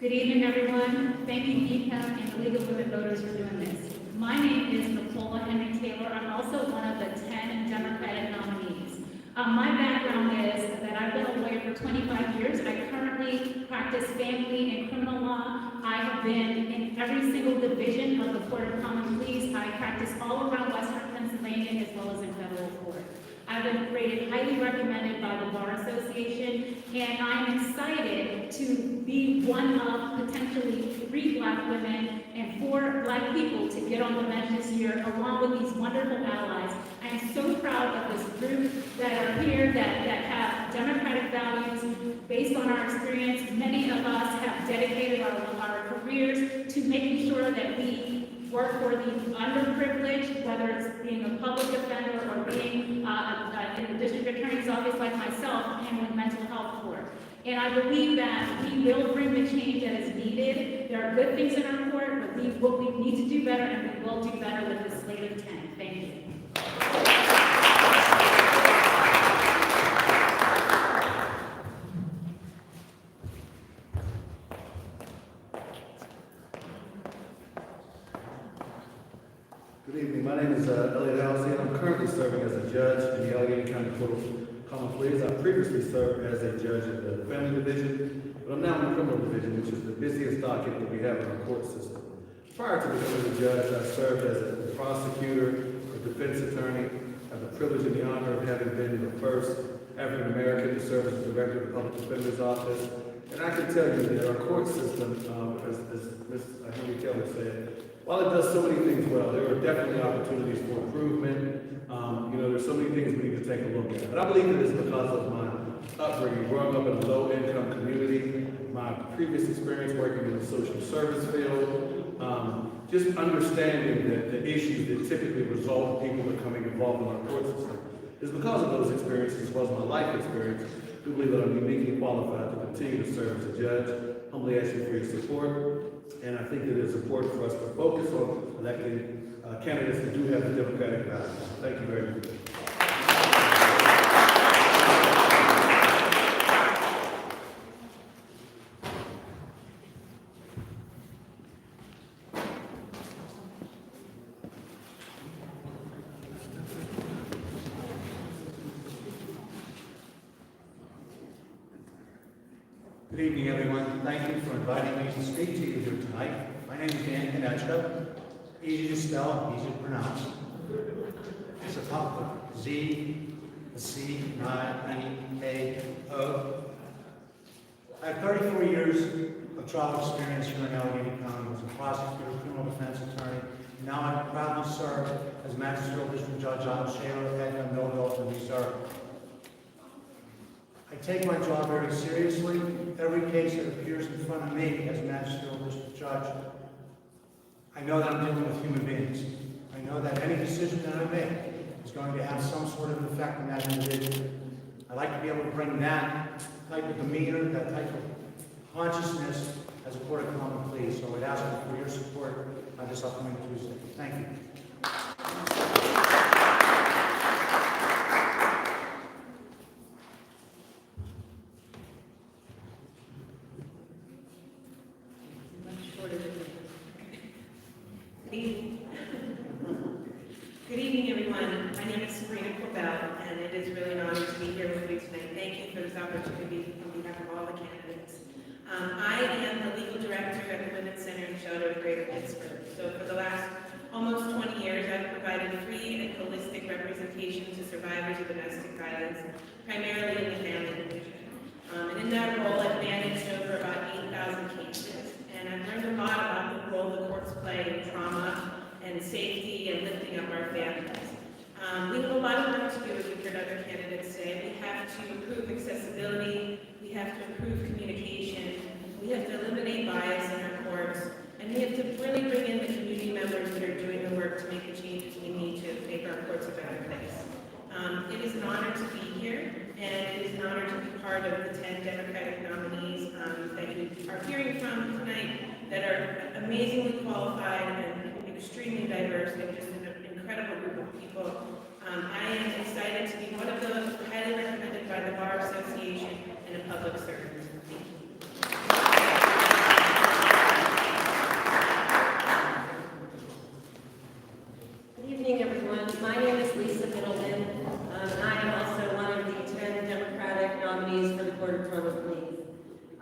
[SPEAKER 11] Good evening, everyone. Thank you, B-PEP and the League of Women Voters for doing this. My name is Nicola Taylor. I'm also one of the 10 Democratic nominees. My background is that I've been a lawyer for 25 years. I currently practice family and criminal law. I have been in every single division of the Court of Common Pleas. I practice all around western Pennsylvania as well as in federal court. I've been rated highly recommended by the Bar Association, and I'm excited to be one of potentially 3 Black women and 4 Black people to get on the bench this year, along with these wonderful allies. I am so proud of this group that are here that have democratic values based on our experience. Many of us have dedicated our careers to making sure that we work for the underprivileged, whether it's being a public defender or being in the district attorney's office like myself, handling mental health court. And I believe that we will bring the change that is needed. There are good things in our court, but we need to do better, and we will do better with this slate of 10. Thank you.
[SPEAKER 12] Good evening. My name is Elliot Halsey, and I'm currently serving as a judge in the Allegheny County Court of Common Pleas. I previously served as a judge in the Family Division, but I'm now in the Criminal Division, which is the busiest docket that we have in our court system. Prior to becoming a judge, I served as a prosecutor, a defense attorney. I have the privilege and the honor of having been the first African American to serve as the director of the Public Defender's Office. And I can tell you that our court system, as Ms. Henry Keller said, while it does so many things well, there are definitely opportunities for improvement. There's so many things we need to take a look at. But I believe that it's because of my upbringing, growing up in a low-income community, my previous experience working in the social service field, just understanding the issues that typically result in people becoming involved in our court system. It's because of those experiences, as well as my life experience, I do believe that I'm uniquely qualified to continue to serve as a judge. Humbly ask you for your support. And I think that it's important for us to focus on electing candidates that do have the democratic values. Thank you very much.
[SPEAKER 8] Good evening, everyone. Thank you for inviting me to speak to you here tonight. My name is Dan Konechka. Easy to spell, easy to pronounce. It's a tough one. Z, a C, I-E-K-O. I have 34 years of trial experience here in Allegheny County as a prosecutor, criminal defense attorney. Now I proudly serve as Magistrate District Judge on Shaler, Edna, Millville, and Reserve. I take my job very seriously. Every case that appears in front of me as Magistrate District Judge, I know that I'm dealing with human beings. I know that any decision that I make is going to have some sort of effect on that individual. I like to be able to bring that type of demeanor, that type of consciousness as a Court of Common Pleas. So I would ask for your support on this upcoming Tuesday. Thank you.
[SPEAKER 13] Good evening, everyone. My name is Sabrina Colville, and it is really an honor to be here with you tonight. Thank you for this opportunity on behalf of all the candidates. I am the legal director at the Women's Center in Shelter of Greater Pittsburgh. So for the last almost 20 years, I've provided free and holistic representation to survivors of domestic violence, primarily in the family division. And in that role, I've managed over about 8,000 cases, and I've learned a lot about the role the courts play in trauma and safety and lifting up our families. We have a lot of work to do, as you've heard other candidates say. We have to improve accessibility, we have to improve communication, we have to eliminate bias in our courts, and we have to really bring in the community members that are doing the work to make the changes we need to make our courts a better place. It is an honor to be here, and it is an honor to be part of the 10 Democratic nominees that you are hearing from tonight that are amazingly qualified and extremely diverse and just an incredible group of people. I am excited to be one of those highly recommended by the Bar Association and a public servant. Thank you.
[SPEAKER 14] Good evening, everyone. My name is Lisa Middleton, and I am also one of the 10 Democratic nominees for the Court of Trauma Pleas.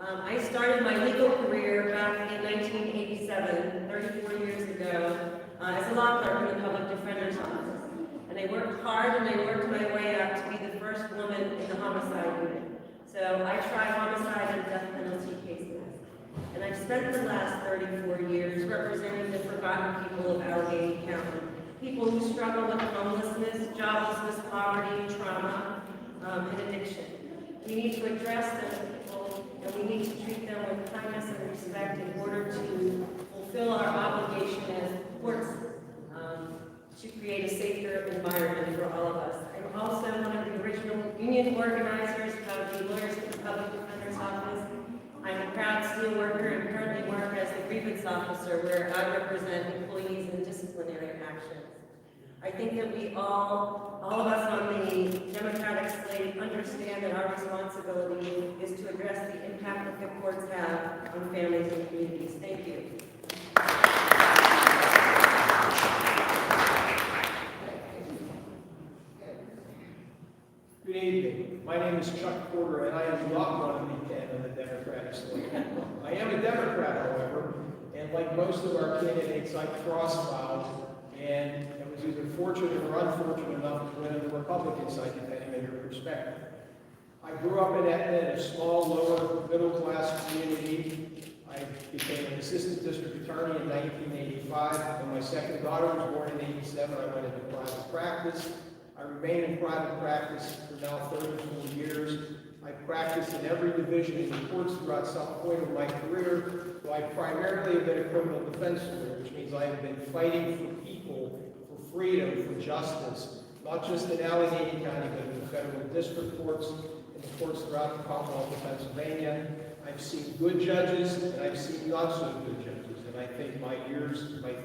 [SPEAKER 14] I started my legal career back in 1987, 34 years ago, as a law clerk in the Public Defender's Office. And I worked hard and I worked my way up to be the first woman in the homicide unit. So I try homicide and death penalty cases. And I've spent the last 34 years representing the forgotten people of Allegheny County. People who struggle with homelessness, joblessness, poverty, trauma, and addiction. We need to address those people, and we need to treat them with kindness and respect in order to fulfill our obligation as courts to create a safer environment for all of us. I'm also one of the original union organizers of the Lawyers at the Public Defender's Office. I'm a proud steel worker and currently work as the grievance officer where I represent employees in disciplinary actions. I think that we all of us on the Democratic slate understand that our responsibility is to address the impact that the courts have on families and communities. Thank you.
[SPEAKER 15] Good evening. My name is Chuck Porter, and I am not one of the 10 on the Democratic slate. I am a Democrat, however, and like most of our candidates, I cross-filed, and I was either fortunate or unfortunate enough to win on the Republican side, depending on your perspective. I grew up in Etna, in a small, lower, middle-class community. I became an assistant district attorney in 1985. When my second daughter was born in 87, I went into private practice. I remain in private practice for now 34 years. I practiced in every division in the courts throughout some point of my career, though I primarily have been a criminal defense lawyer, which means I have been fighting for people, for freedom, for justice, not just in Allegheny County, but in the federal district courts and the courts throughout the Commonwealth of Pennsylvania. I've seen good judges, and I've seen not so good judges, and I think my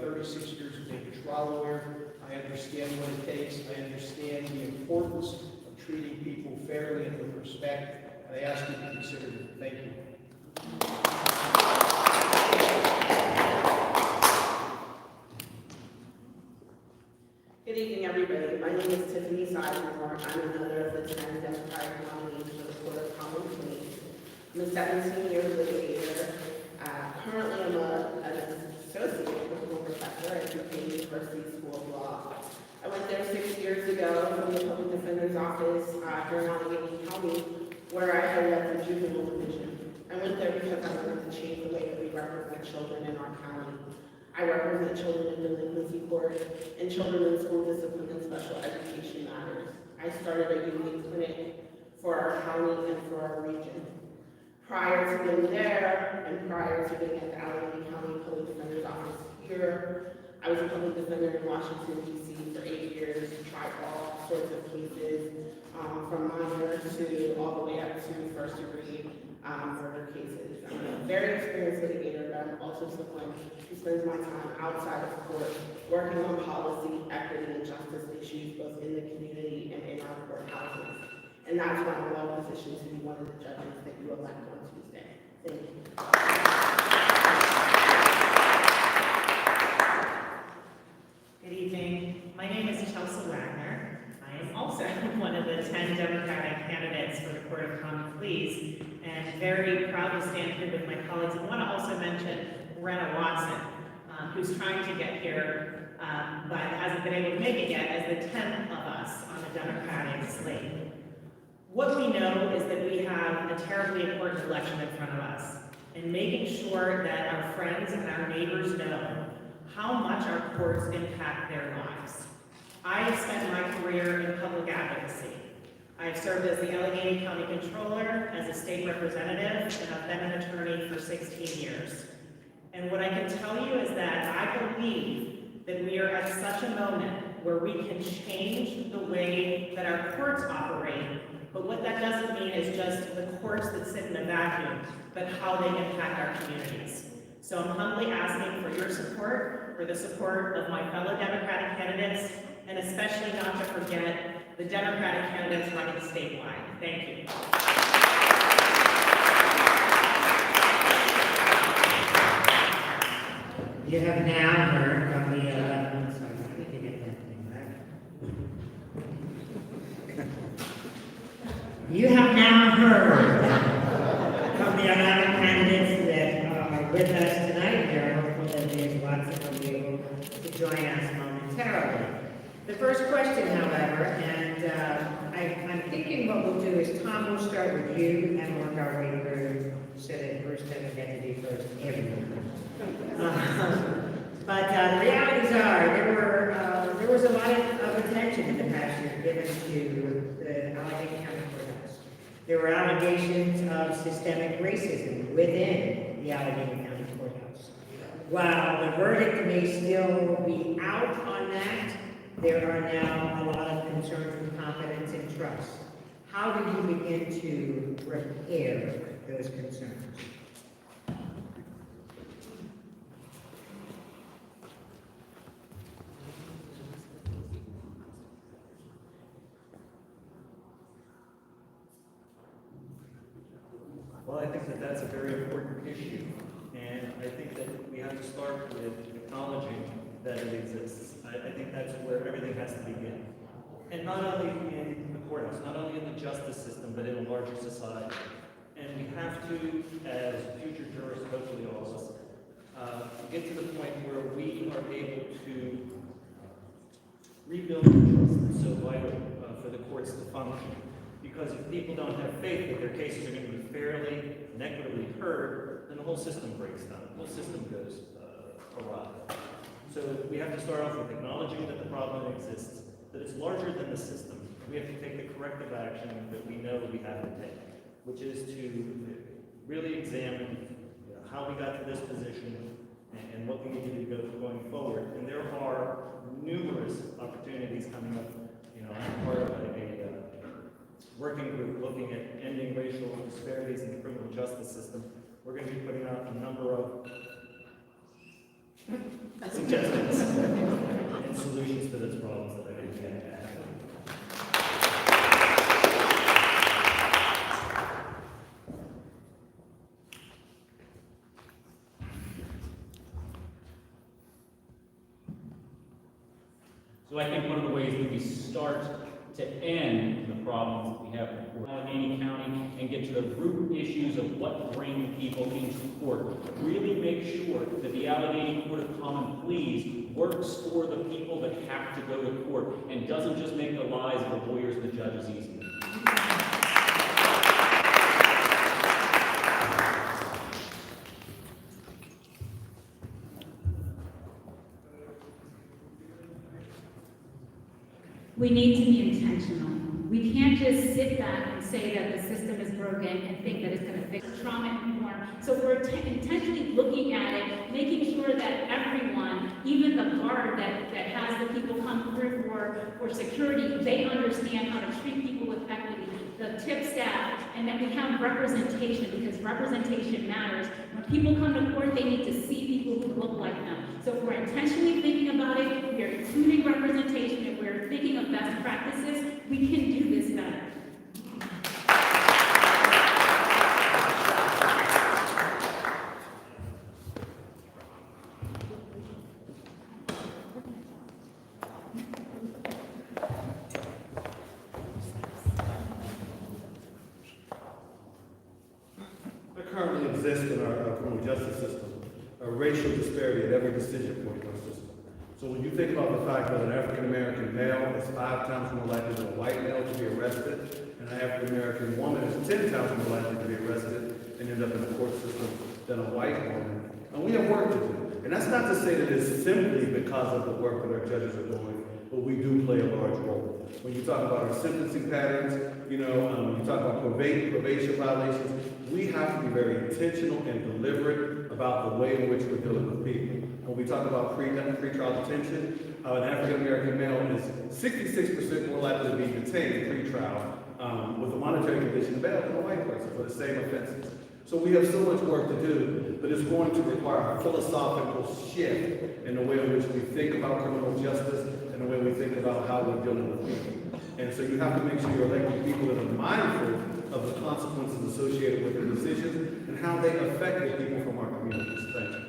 [SPEAKER 15] 36 years of being a trial lawyer, I understand what it takes. I understand the importance of treating people fairly and with respect. And I ask you to consider it. Thank you.
[SPEAKER 16] Good evening, everybody. My name is Tiffany Sizemore. I'm another of the 10 Democratic nominees for the Court of Common Pleas. I'm a 17-year litigator. Currently, I'm an associate principal professor at Duquesne University School of Law. I went there 6 years ago from the Public Defender's Office here in Allegheny County, where I headed up the juvenile division. I went there because I wanted to change the way that we represent children in our county. I represent children in delinquency court and children in school discipline and special education matters. I started a unique clinic for our county and for our region. Prior to being there, and prior to being at the Allegheny County Public Defender's Office here, I was a public defender in Washington, D.C. for 8 years, tried all sorts of cases, from minor to all the way up to first-degree murder cases. I'm a very experienced litigator, but I'm also someone who spends my time outside of court, working on policy, equity, and justice issues, both in the community and in our courthouses. And that's why I'm well positioned to be one of the judges that you elect on Tuesday. Thank you.
[SPEAKER 17] Good evening. My name is Chelsea
[SPEAKER 4] 10 Democratic candidates for the Court of Common Pleas, and very proud to stand here with my colleagues. I want to also mention Brenna Watson, who's trying to get here, but hasn't been able to make it yet, as the 10th of us on the Democratic slate. What we know is that we have a terribly important election in front of us, and making sure that our friends and our neighbors know how much our courts impact their lives. I have spent my career in public advocacy. I've served as the Allegheny County Controller, as a state representative, and I've been an attorney for 16 years. And what I can tell you is that I believe that we are at such a moment where we can change the way that our courts operate, but what that doesn't mean is just the courts that sit in a vacuum, but how they impact our communities. So I'm humbly asking for your support, for the support of my fellow Democratic candidates, and especially not to forget the Democratic candidates running statewide. Thank you. You have now heard from the 11, sorry, let me get that thing back. You have now heard from the 11 candidates that are with us tonight. We are hopeful that Ms. Watson will be able to join us momentarily. The first question, however, and I'm thinking what we'll do is Tom will start with you and work our way through so that Bruce doesn't get to be first everyone. But the realities are there was a lot of attention in the past year given to the Allegheny County Courthouse. There were allegations of systemic racism within the Allegheny County Courthouse. While the verdict may still be out on that, there are now a lot of concerns with confidence and trust. How do you begin to repair those concerns?
[SPEAKER 9] Well, I think that that's a very important issue, and I think that we have to start with acknowledging that it exists. I think that's where everything has to begin. And not only in the courthouse, not only in the justice system, but in a larger society. And we have to, as future jurists, hopefully all of us, get to the point where we are able to rebuild the trust that's so vital for the courts to function. Because if people don't have faith that their cases are going to be fairly and equitably heard, then the whole system breaks down. The whole system goes awry. So we have to start off with acknowledging that the problem exists, that it's larger than the system. We have to take the corrective action that we know we have to take, which is to really examine how we got to this position and what we need to do going forward. And there are numerous opportunities coming up. I'm part of a working group looking at ending racial disparities in the criminal justice system. We're going to be putting out a number of suggestions and solutions to those problems that I think we have.
[SPEAKER 10] So I think one of the ways that we start to end the problems that we have in Allegheny County and get to the root issues of what bring people into court. Really make sure that the Allegheny Court of Common Pleas works for the people that have to go to court and doesn't just make the lives of the lawyers and the judges easier.
[SPEAKER 11] We need to be intentional. We can't just sit back and say that the system is broken and think that it's going to fix trauma informed. So we're intentionally looking at it, making sure that everyone, even the guard that has the people come through for security, they understand how to treat people with equity, the tip staff, and that we have representation, because representation matters. When people come to court, they need to see people who look like them. So if we're intentionally thinking about it, we are including representation, and we're thinking of best practices, we can do this better.
[SPEAKER 12] exists in our criminal justice system a racial disparity at every decision point in our system. So when you think about the fact that an African-American male is 5 times more likely than a white male to be arrested, and an African-American woman is 10 times more likely to be arrested and end up in the court system than a white woman, and we have work to do. And that's not to say that it's simply because of the work that our judges are doing, but we do play a large role. When you talk about our sentencing patterns, when you talk about probation violations, we have to be very intentional and deliberate about the way in which we're dealing with people. When we talk about pretrial detention, an African-American male is 66% more likely to be detained pretrial with a monetary condition bail than a white person for the same offenses. So we have so much work to do, but it's going to require a philosophical shift in the way in which we think about criminal justice and the way we think about how we're dealing with people. And so you have to make sure you're electing people that are mindful of the consequences associated with their decisions and how they affect the people from our communities. Thank you.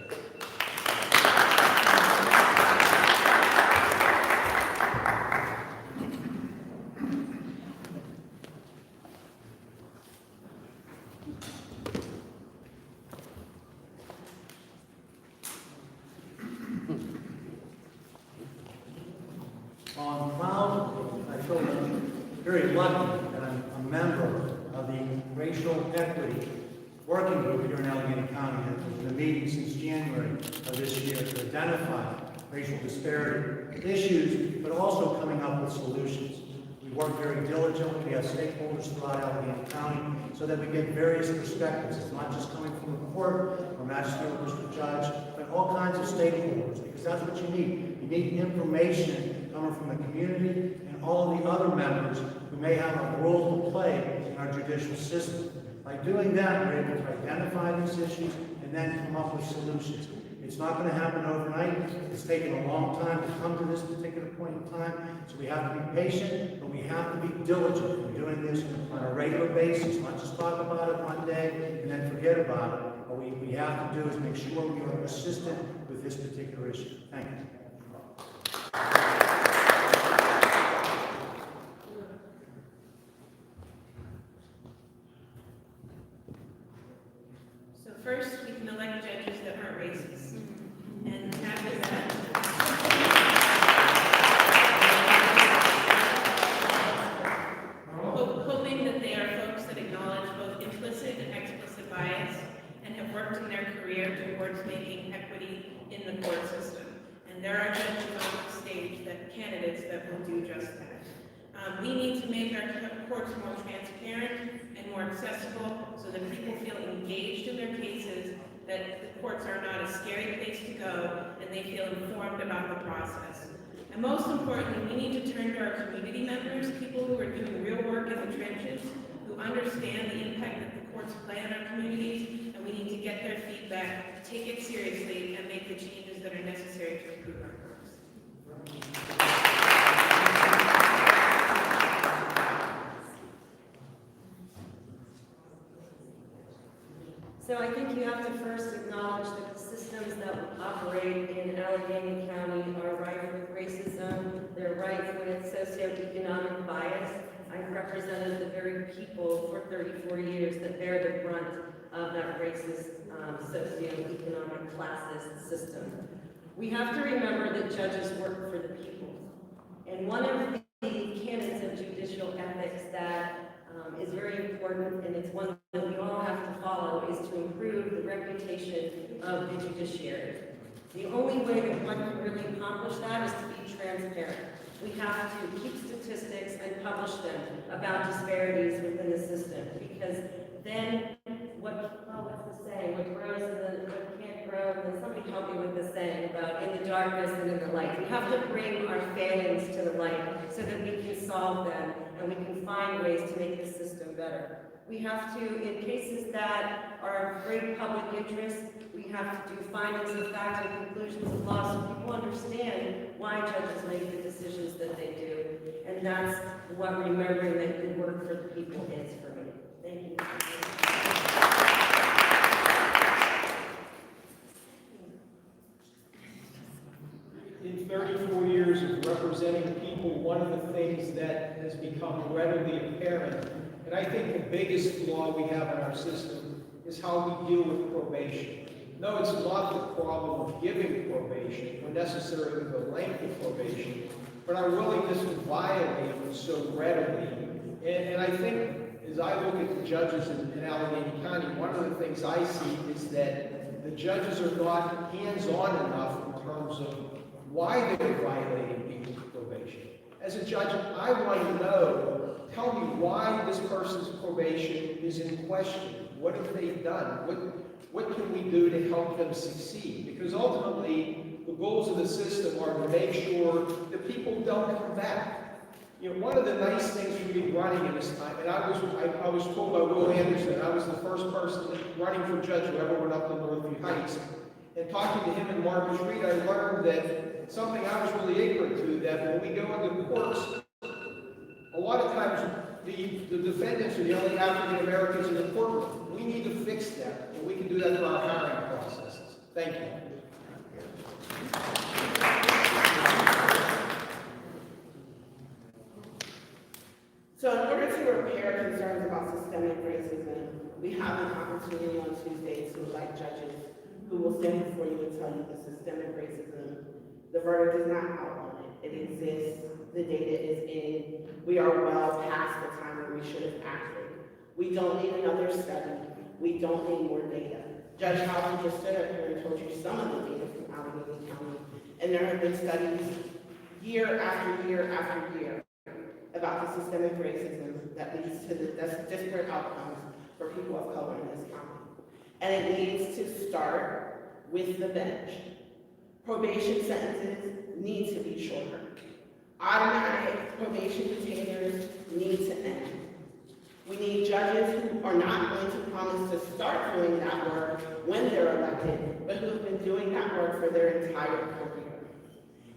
[SPEAKER 8] I'm proud, I feel very lucky that I'm a member of the Racial Equity Working Group here in Allegheny County that has been meeting since January of this year to identify racial disparity issues, but also coming up with solutions. We work very diligently. We have stakeholders throughout Allegheny County so that we get various perspectives. It's not just coming from the court or magistrate or district judge, but all kinds of stakeholders, because that's what you need. You need information coming from the community and all of the other members who may have a role to play in our judicial system. By doing that, we're able to identify these issues and then come up with solutions. It's not going to happen overnight. It's taken a long time to come to this particular point in time, so we have to be patient, but we have to be diligent in doing this on a regular basis, not just talk about it one day and then forget about it. What we have to do is make sure we are persistent with this particular issue. Thank you.
[SPEAKER 13] So first, we can elect judges that aren't racist. And after that, hoping that they are folks that acknowledge both implicit and explicit bias and have worked in their career towards making equity in the court system. And there are judges on the stage, candidates that will do just that. We need to make our courts more transparent and more accessible so that people feel engaged in their cases, that the courts are not a scary place to go, and they feel informed about the process. And most importantly, we need to turn to our community members, people who are doing real work in the trenches, who understand the impact that the courts play on our communities, and we need to get their feedback, take it seriously, and make the changes that are necessary to improve our courts.
[SPEAKER 14] So I think you have to first acknowledge that the systems that operate in Allegheny County are rife with racism. They're rife with socioeconomic bias. I've represented the very people for 34 years that bear the brunt of that racist socioeconomic classist system. We have to remember that judges work for the people. And one of the canons of judicial ethics that is very important, and it's one that we all have to follow, is to improve the reputation of the judiciary. The only way that one can really accomplish that is to be transparent. We have to keep statistics and publish them about disparities within the system, because then what's the saying? What grows and what can't grow, and then somebody help me with the saying about in the darkness and in the light. We have to bring our failings to the light so that we can solve them and we can find ways to make the system better. We have to, in cases that are of great public interest, we have to do findings of fact and conclusions of law so people understand why judges make the decisions that they do. And that's what remembering that good work for the people is for me. Thank you.
[SPEAKER 15] In 34 years of representing people, one of the things that has become readily apparent, and I think the biggest flaw we have in our system, is how we deal with probation. No, it's not the problem of giving probation, or necessarily the length of probation, but our willingness to violate it so readily. And I think, as I look at the judges in Allegheny County, one of the things I see is that the judges are not hands-on enough in terms of why they're violating people's probation. As a judge, I want to know, tell me why this person's probation is in question. What have they done? What can we do to help them succeed? Because ultimately, the goals of the system are to make sure that people don't come back. You know, one of the nice things for me running in this time, and I was told by Will Anderson, I was the first person running for judge who ever went up to Northview Heights. And talking to him and Marcus Reed, I learned that something I was really ignorant to, that when we go into courts, a lot of times the defendants are the only African Americans in the courtroom. We need to fix that, and we can do that through our hiring processes. Thank you.
[SPEAKER 16] So in order to repair concerns about systemic racism, we have an opportunity on Tuesday to elect judges who will stand before you and tell you the systemic racism, the verdict is not out on it. It exists, the data is in, we are well past the time where we should have acted. We don't need another study, we don't need more data. Judge Howard just stood up here and told you some of the data from Allegheny County, and there have been studies year after year after year about the systemic racism that leads to the disparate outcomes for people of color in this county. And it needs to start with the bench. Probation sentences need to be shorter. Automatic probation detainers need to end. We need judges who are not going to promise to start doing that work when they're elected, but who have been doing that work for their entire career.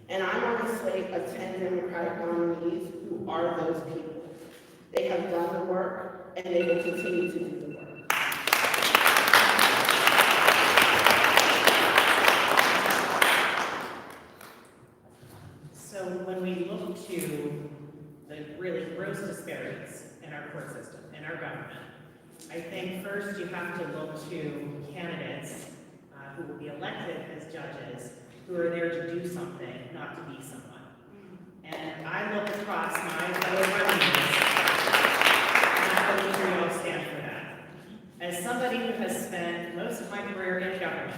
[SPEAKER 16] And I'm on a slate of 10 Democratic nominees who are those people. They have done the work, and they will continue to do the work.
[SPEAKER 4] So when we look to the really gross disparities in our court system, in our government, I think first you have to look to candidates who will be elected as judges who are there to do something, not to be someone. And I look across my fellow nominees, and I believe we all stand for that. As somebody who has spent most of my career in government,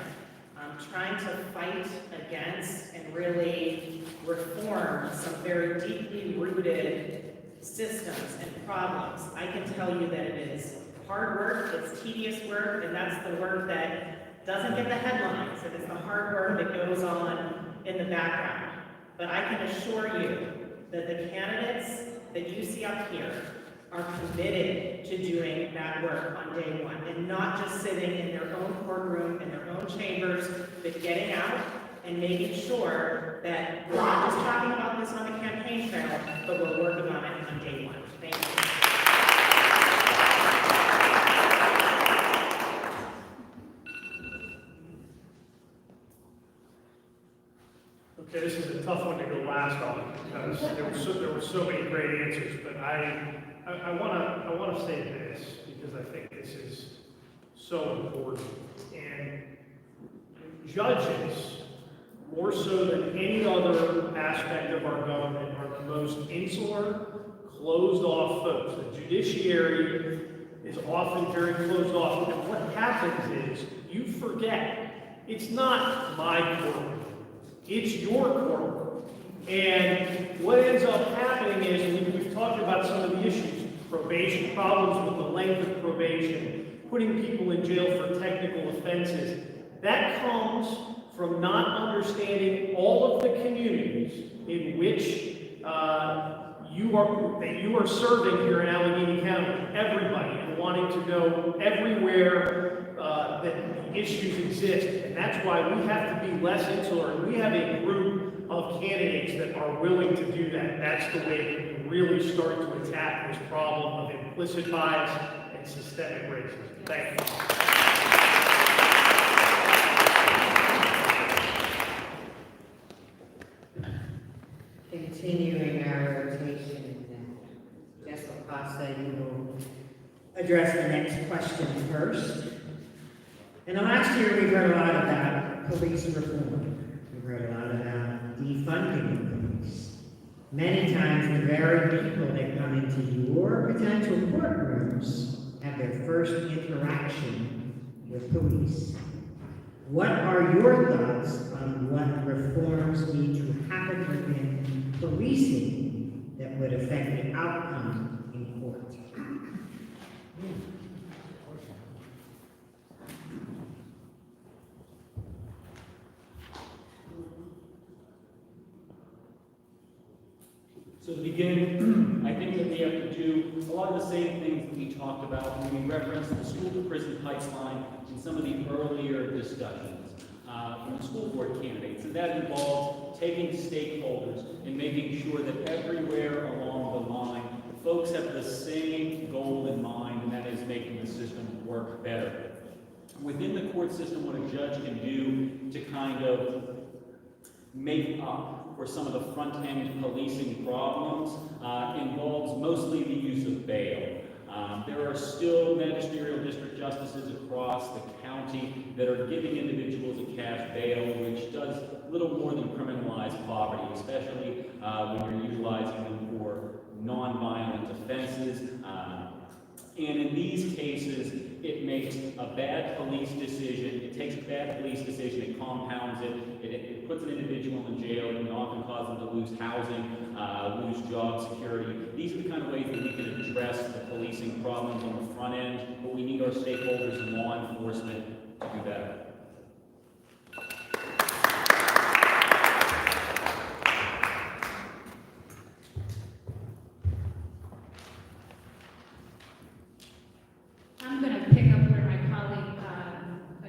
[SPEAKER 4] trying to fight against and really reform some very deeply rooted systems and problems, I can tell you that it is hard work, it's tedious work, and that's the work that doesn't get the headlines. It is the hard work that goes on in the background. But I can assure you that the candidates that you see up here are committed to doing that work on day one, and not just sitting in their own courtroom, in their own chambers, but getting out and making sure that we're not just talking about this on the campaign trail, but we're working on it on day one. Thank you.
[SPEAKER 7] Okay, this is a tough one to go last on because there were so many great answers, but I want to say this because I think this is so important. And judges, more so than any other aspect of our government, are the most insular, closed-off folks. The judiciary is often very closed off, and what happens is you forget it's not my courtroom. It's your courtroom. And what ends up happening is, we've talked about some of the issues, probation, problems with the length of probation, putting people in jail for technical offenses. That comes from not understanding all of the communities in which you are serving here in Allegheny County, everybody, and wanting to go everywhere that the issues exist. And that's why we have to be less insular. And we have a group of candidates that are willing to do that. That's the way that you really start to attack this problem of implicit bias and systemic racism. Thank you.
[SPEAKER 4] Continuing our rotation, Jess Acosta, you will address the next question first. In the last year, we've heard a lot about police reform. We've heard a lot about defunding the police. Many times, the very people that come into your potential courtrooms have their first interaction with police. What are your thoughts on what reforms need to happen within policing that would affect the outcome in court?
[SPEAKER 10] So to begin, I think that we have to do a lot of the same things that we talked about when we referenced the school-to-prison pipeline in some of the earlier discussions from the school board candidates. And that involves taking stakeholders and making sure that everywhere along the line, folks have the same goal in mind, and that is making the system work better. Within the court system, what a judge can do to kind of make up for some of the front-end policing problems involves mostly the use of bail. There are still magisterial district justices across the county that are giving individuals a cash bail, which does little more than criminalize poverty, especially when you're utilizing them for non-violent offenses. And in these cases, it makes a bad police decision, it takes a bad police decision, it compounds it, it puts an individual in jail, and often causes them to lose housing, lose job security. These are the kind of ways that we can address the policing problems on the front end, but we need our stakeholders in law enforcement to do better.
[SPEAKER 11] I'm going to pick up where my colleague,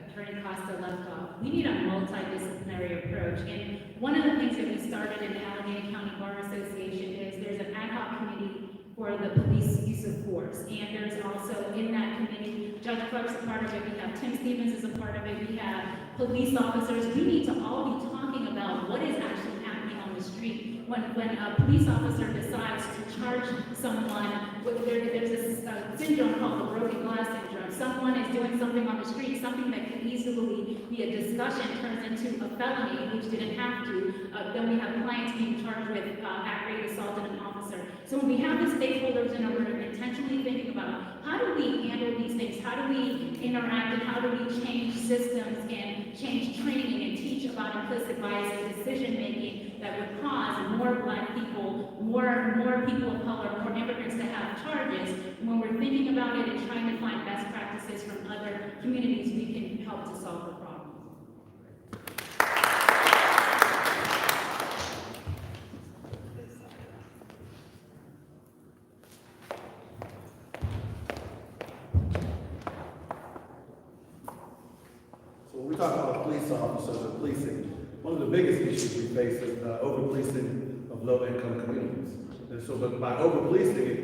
[SPEAKER 11] Attorney Costa, left off. We need a multidisciplinary approach. And one of the things that we started in the Allegheny County Bar Association is there's an ad hoc committee for the police use of force. And there's also in that committee, Judge Clark's a part of it, we have Tim Stevens is a part of it, we have police officers. We need to all be talking about what is actually happening on the street. When a police officer decides to charge someone, there's this syndrome called the broken glass syndrome. Someone is doing something on the street, something that could easily be a discussion turns into a felony, which didn't have to. Then we have clients being charged with aggravated assault on an officer. So when we have the stakeholders in a room intentionally thinking about how do we handle these things, how do we interact, and how do we change systems and change training and teach about implicit bias and decision making that would cause more Black people, more people of color, more immigrants to have charges. When we're thinking about it and trying to find best practices from other communities, we can help to solve the problem.
[SPEAKER 12] So when we talk about police officers and policing, one of the biggest issues we face is over-policing of low-income communities. And so by over-policing, it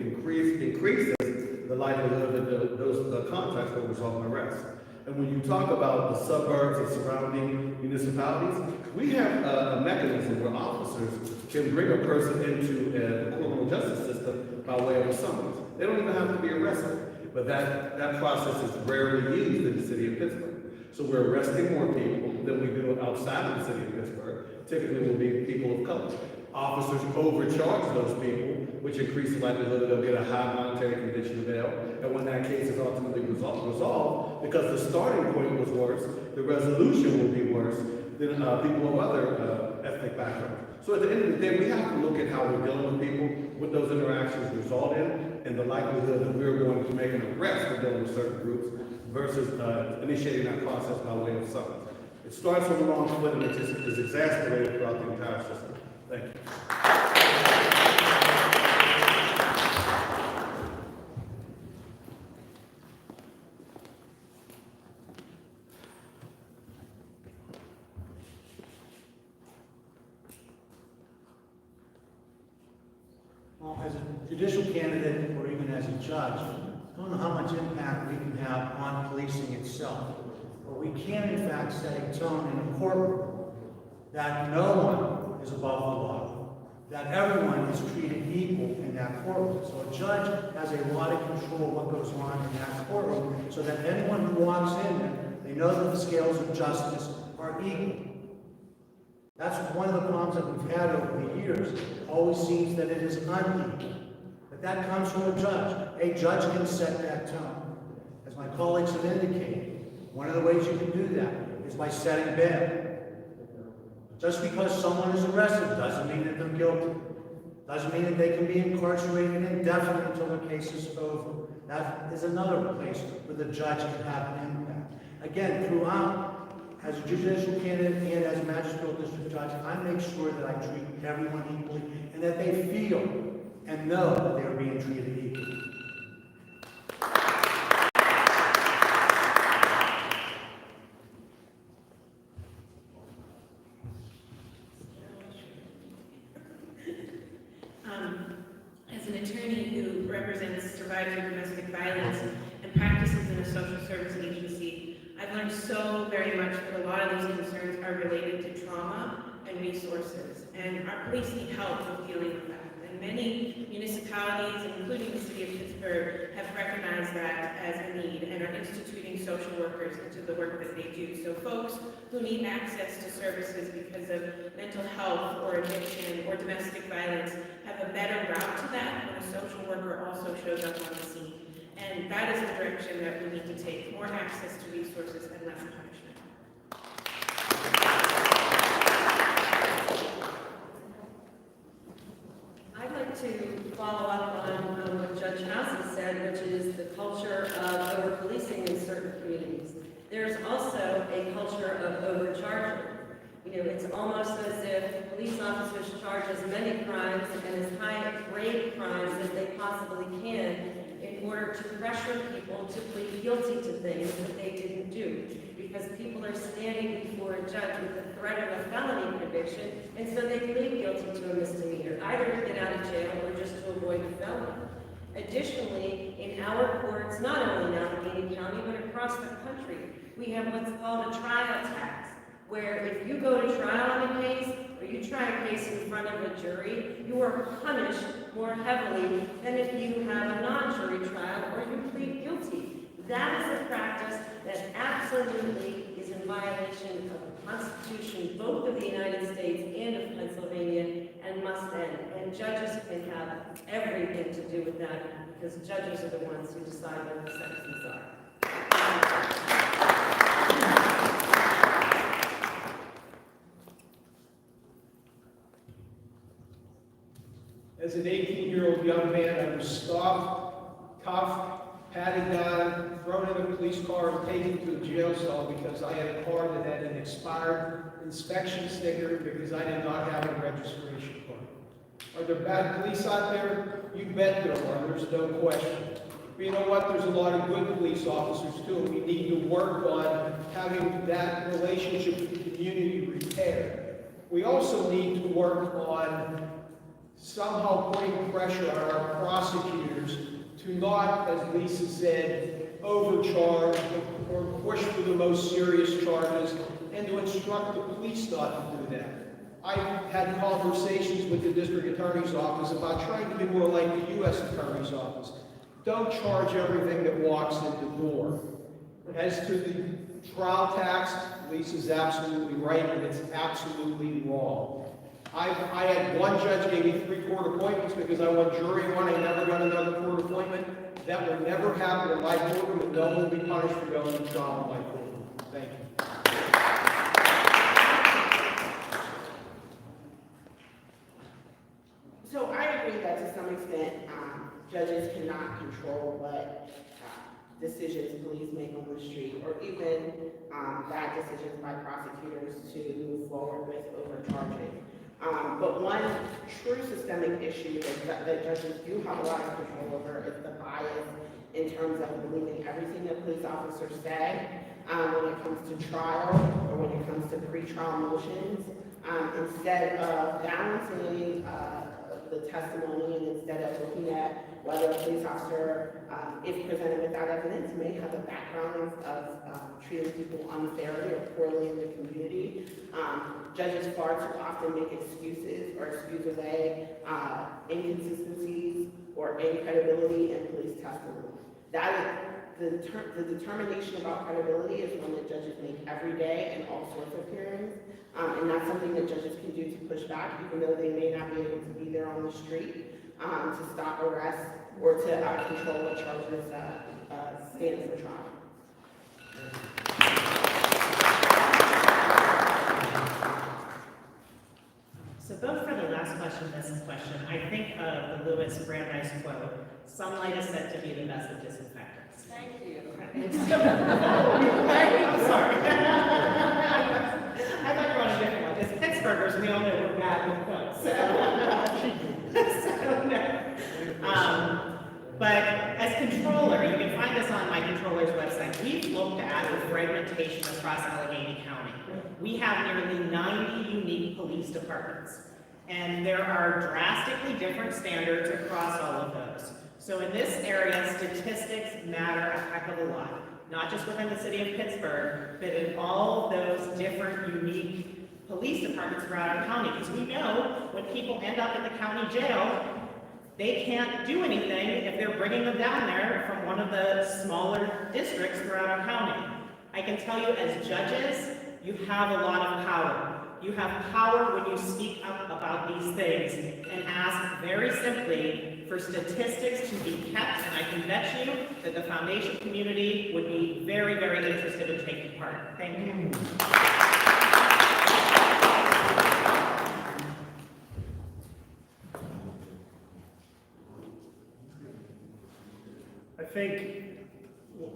[SPEAKER 12] increases the likelihood that those contacts will result in arrest. And when you talk about the suburbs and surrounding municipalities, we have a mechanism where officers can bring a person into the criminal justice system by way of a summons. They don't even have to be arrested, but that process is rarely used in the city of Pittsburgh. So we're arresting more people than we do outside of the city of Pittsburgh. Typically will be people of color. Officers overcharge those people, which increases the likelihood that they'll get a high monetary condition bail. And when that case is ultimately resolved, because the starting point was worse, the resolution will be worse than people of other ethnic backgrounds. So at the end of the day, we have to look at how we're dealing with people, what those interactions result in, and the likelihood that we're going to make an arrest for dealing with certain groups versus initiating that process by way of summons. It starts on the wrong foot and it just is exasperated throughout the entire system. Thank you.
[SPEAKER 8] Well, as a judicial candidate or even as a judge, I don't know how much impact we can have on policing itself. But we can, in fact, set a tone in a courtroom that no one is above the law, that everyone is treated equal in that courtroom. So a judge has a lot of control of what goes on in that courtroom so that anyone who walks in there, They know that the scales of justice are equal. That's one of the problems that we've had over the years. It always seems that it is unequal. But that comes from a judge. A judge can set that tone. As my colleagues have indicated, one of the ways you can do that is by setting bail. Just because someone is arrested doesn't mean that they're guilty. Doesn't mean that they can be incarcerated indefinitely until their case is over. That is another place where the judge can have an impact. Again, throughout, as a judicial candidate and as a magistrate district judge, I make sure that I treat everyone equally and that they feel and know that they are being treated equally.
[SPEAKER 13] As an attorney who represents survivors of domestic violence and practices in a social service agency, I've learned so very much that a lot of these concerns are related to trauma and resources, and our police need help with dealing with that. And many municipalities, including the city of Pittsburgh, have recognized that as a need and are instituting social workers into the work that they do. So folks who need access to services because of mental health or addiction or domestic violence have a better route to that when a social worker also shows up on the scene. And that is the direction that we need to take: more access to resources and less punishment.
[SPEAKER 14] I'd like to follow up on what Judge House has said, which is the culture of over-policing in certain communities. There's also a culture of overcharging. You know, it's almost as if police officers charge as many crimes and as high-grade crimes as they possibly can in order to pressure people to plead guilty to things that they didn't do. Because people are standing before a judge with the threat of a felony conviction, and so they plead guilty to a misdemeanor, either to get out of jail or just to avoid a felony. Additionally, in our courts, not only in Allegheny County, but across the country, we have what's called a trial tax, where if you go to trial on a case, or you try a case in front of a jury, you are punished more heavily than if you have a non-jury trial or you plead guilty. That is a practice that absolutely is in violation of the Constitution, both of the United States and of Pennsylvania, and must end. And judges can have everything to do with that, because judges are the ones who decide what the sentences are.
[SPEAKER 15] As an 18-year-old young man, I was stopped, cuffed, patted down, thrown in a police car, and taken to a jail cell because I had a car that had an expired inspection sticker because I did not have a registration card. Are there bad police out there? You bet there are. There's no question. But you know what? There's a lot of good police officers too. We need to work on having that relationship with the community repaired. We also need to work on somehow putting pressure on our prosecutors to not, as Lisa said, overcharge or push for the most serious charges, and to instruct the police not to do that. I've had conversations with the district attorney's office about trying to be more like the U.S. attorney's office. Don't charge everything that walks in the door. As to the trial tax, Lisa's absolutely right, and it's absolutely wrong. I had one judge gave me 3 court appointments because I won jury one. I never got another court appointment. That will never happen in my courtroom, and no one will be punished for going to trial in my courtroom. Thank you.
[SPEAKER 16] So I agree that to some extent, judges cannot control what decisions police make on the street, or even bad decisions by prosecutors to move forward with overcharging. But one true systemic issue that judges do have a lot of control over is the bias in terms of believing everything that police officers say when it comes to trial or when it comes to pretrial motions, instead of balancing the testimony, and instead of looking at whether a police officer, if presented with that evidence, may have a background of treating people unfairly or poorly in the community. Judges far too often make excuses or excuse away inconsistencies or incredibility in police testimony. That the determination about credibility is one that judges make every day in all sorts of hearings. And that's something that judges can do to push back, even though they may not be able to be there on the street to stop arrests or to control what charges stand for trial.
[SPEAKER 4] So both for the last question and this question, I think of the Lewis Brandeis quote, "Sunlight is said to be the best of disinfectants."
[SPEAKER 5] Thank you.
[SPEAKER 4] I'm sorry. I thought you were on a different one. It's Pittsburghers, and we all know we're bad with quotes. So no. But as controller, you can find this on my controller's website. We've looked at the fragmentation across Allegheny County. We have nearly 90 unique police departments, and there are drastically different standards across all of those. So in this area, statistics matter a heck of a lot, not just within the city of Pittsburgh, but in all of those different unique police departments throughout our county. Because we know when people end up in the county jail, they can't do anything if they're bringing them down there from one of the smaller districts throughout our county. I can tell you as judges, you have a lot of power. You have power when you speak up about these things and ask very simply for statistics to be kept, and I can bet you that the foundation community would be very, very interested in taking part. Thank you.
[SPEAKER 7] I think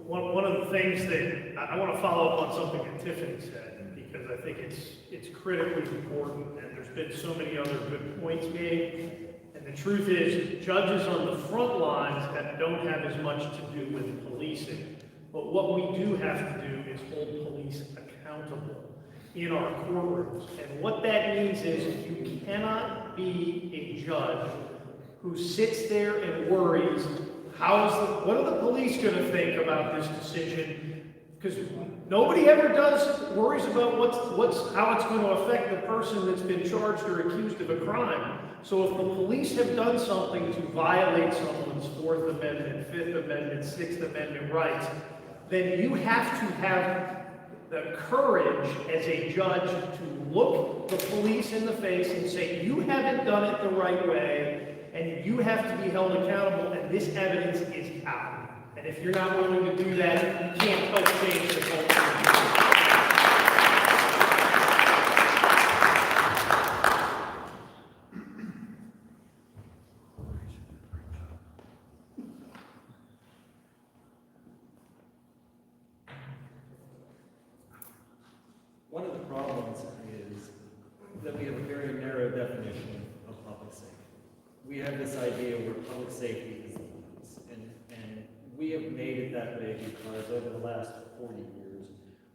[SPEAKER 7] one of the things that I want to follow up on something that Tiffany said, because I think it's critically important, and there's been so many other good points made. And the truth is, judges on the front lines don't have as much to do with policing. But what we do have to do is hold police accountable in our courtrooms. And what that means is you cannot be a judge who sits there and worries, what are the police going to think about this decision? Because nobody ever worries about how it's going to affect the person that's been charged or accused of a crime. So if the police have done something to violate someone's Fourth Amendment, Fifth Amendment, Sixth Amendment rights, then you have to have the courage as a judge to look the police in the face and say, you haven't done it the right way, and you have to be held accountable, and this evidence is out. And if you're not willing to do that, you can't help change the culture.
[SPEAKER 9] One of the problems is that we have a very narrow definition of public safety. We have this idea where public safety is the police, and we have made it that way because over the last 40 years,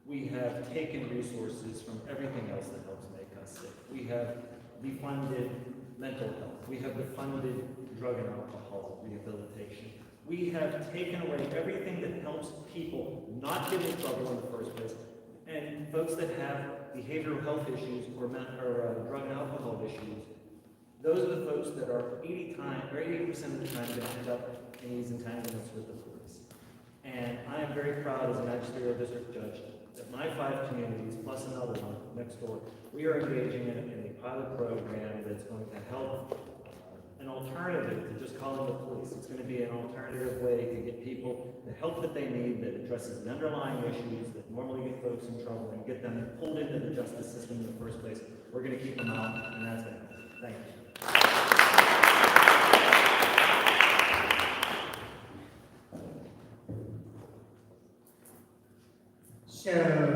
[SPEAKER 9] we have taken resources from everything else that helps make us safe. We have defunded mental health. We have defunded drug and alcohol rehabilitation. We have taken away everything that helps people not get in trouble in the first place. And folks that have behavioral health issues or drug and alcohol issues, those are the folks that are 80% of the time going to end up in these entanglements with the police. And I am very proud as a magisterial district judge that my 5 communities, plus another one next door, we are engaging in a pilot program that's going to help an alternative to just calling the police. It's going to be an alternative way to get people the help that they need that addresses the underlying issues that normally get folks in trouble and get them pulled into the justice system in the first place. We're going to keep them out, and that's it. Thank you.
[SPEAKER 4] So,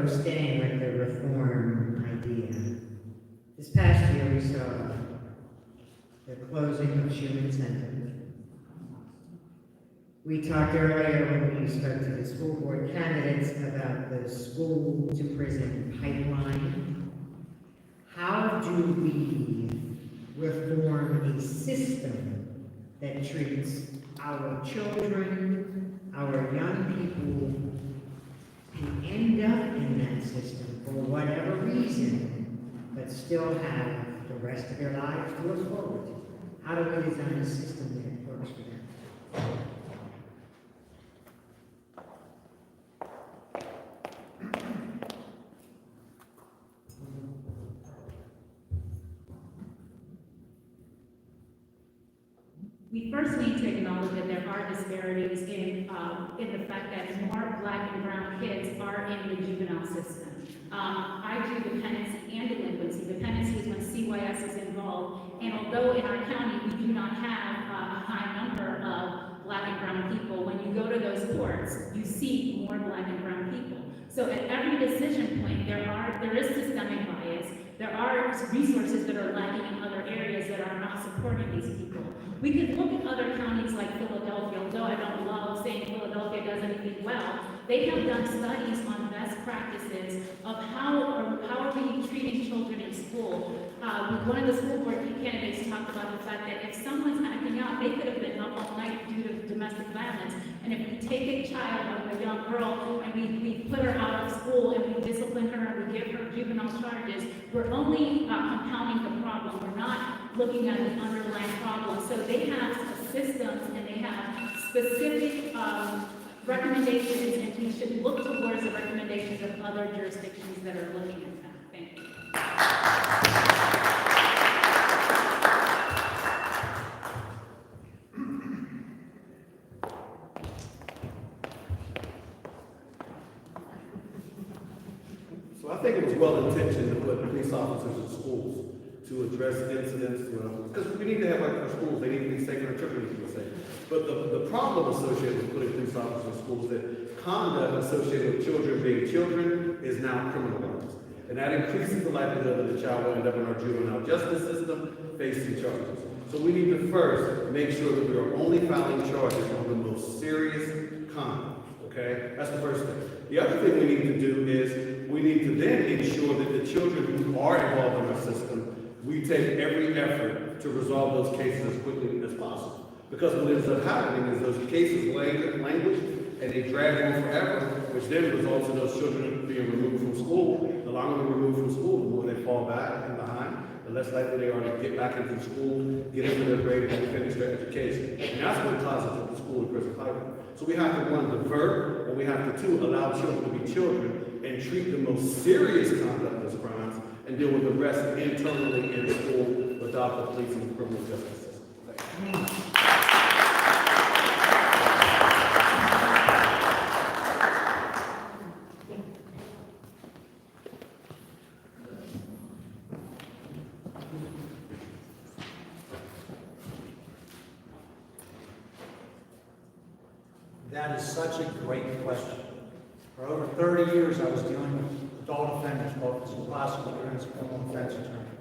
[SPEAKER 4] staying with the reform idea, this past year we saw the closing of Schumann Center. We talked earlier when we spoke to the school board candidates about the school to prison pipeline. How do we reform a system that treats our children, our young people, who end up in that system for whatever reason, but still have the rest of their lives to look forward to? How do we design a system that works for them?
[SPEAKER 11] We first need to acknowledge that there are disparities in the fact that more Black and brown kids are in the juvenile system. I do dependency and delinquency. Dependency is when CYS is involved, and although in our county we do not have a high number of Black and brown people, when you go to those courts, you see more Black and brown people. So at every decision point, there is systemic bias. There are resources that are lacking in other areas that are not supporting these people. We could look at other counties like Philadelphia, although I don't love saying Philadelphia does anything well. They have done studies on best practices of how are we treating children in school. One of the school board candidates talked about the fact that if someone's acting out, they could have been up all night due to domestic violence. And if we take a child, a young girl, and we put her out of school and we discipline her and we give her juvenile charges, we're only compounding the problem. We're not looking at the underlying problem. So they have systems and they have specific recommendations, and we should look towards the recommendations of other jurisdictions that are looking at that. Thank you.
[SPEAKER 12] So I think it was well intentioned to put police officers in schools to address incidents, because we need to have our schools, they need to be safe, and our children need to be safe. But the problem associated with putting police officers in schools is that conduct associated with children being children is now criminalized. And that increases the likelihood that the child will end up in our juvenile justice system facing charges. So we need to first make sure that we are only filing charges on the most serious conduct. Okay, that's the first thing. The other thing we need to do is we need to then ensure that the children who are involved in our system, we take every effort to resolve those cases as quickly as possible. Because what ends up happening is those cases languish and they drag on forever, which then results in those children being removed from school. The longer they're removed from school, the more they fall back and behind, the less likely they are to get back into school, get into their grade, and finish their education. And that's what causes the school and prison pipeline. So we have to, one, divert, and we have to, two, allow children to be children and treat the most serious conduct as crimes and deal with the rest internally in school without the police and the criminal justice system.
[SPEAKER 8] That is such a great question. For over 30 years, I was dealing with adult offenders, both as a prosecutor and as a criminal defense attorney.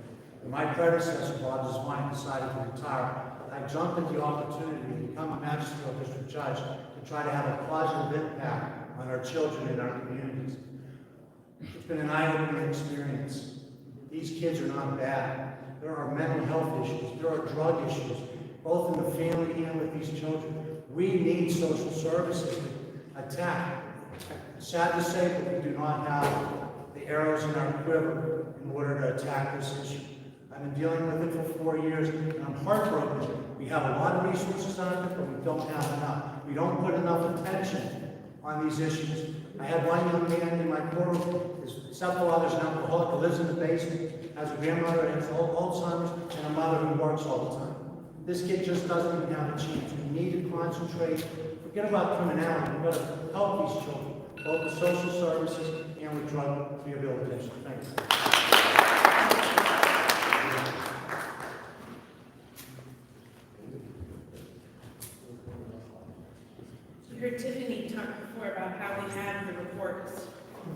[SPEAKER 8] When my predecessor, Bob Desvine, decided to retire, I jumped at the opportunity to become a magistrate district judge to try to have a positive impact on our children and our communities. It's been an eye-opening experience. These kids are not bad. There are mental health issues. There are drug issues, both in the family and with these children. We need social services to attack. Sad to say, but we do not have the arrows in our quiver in order to attack this issue. I've been dealing with it for 4 years, and I'm heartbroken. We have a lot of resources on it, but we don't have enough. We don't put enough attention on these issues. I had one young man in my courtroom, there's several others, an alcoholic who lives in the basement, has a grandmother who has Alzheimer's, and a mother who works all the time. This kid just doesn't even have a chance. We need to concentrate. Forget about criminality. We've got to help these children, both with social services and with drug rehabilitation. Thanks.
[SPEAKER 13] You heard Tiffany talk before about how we have the reports.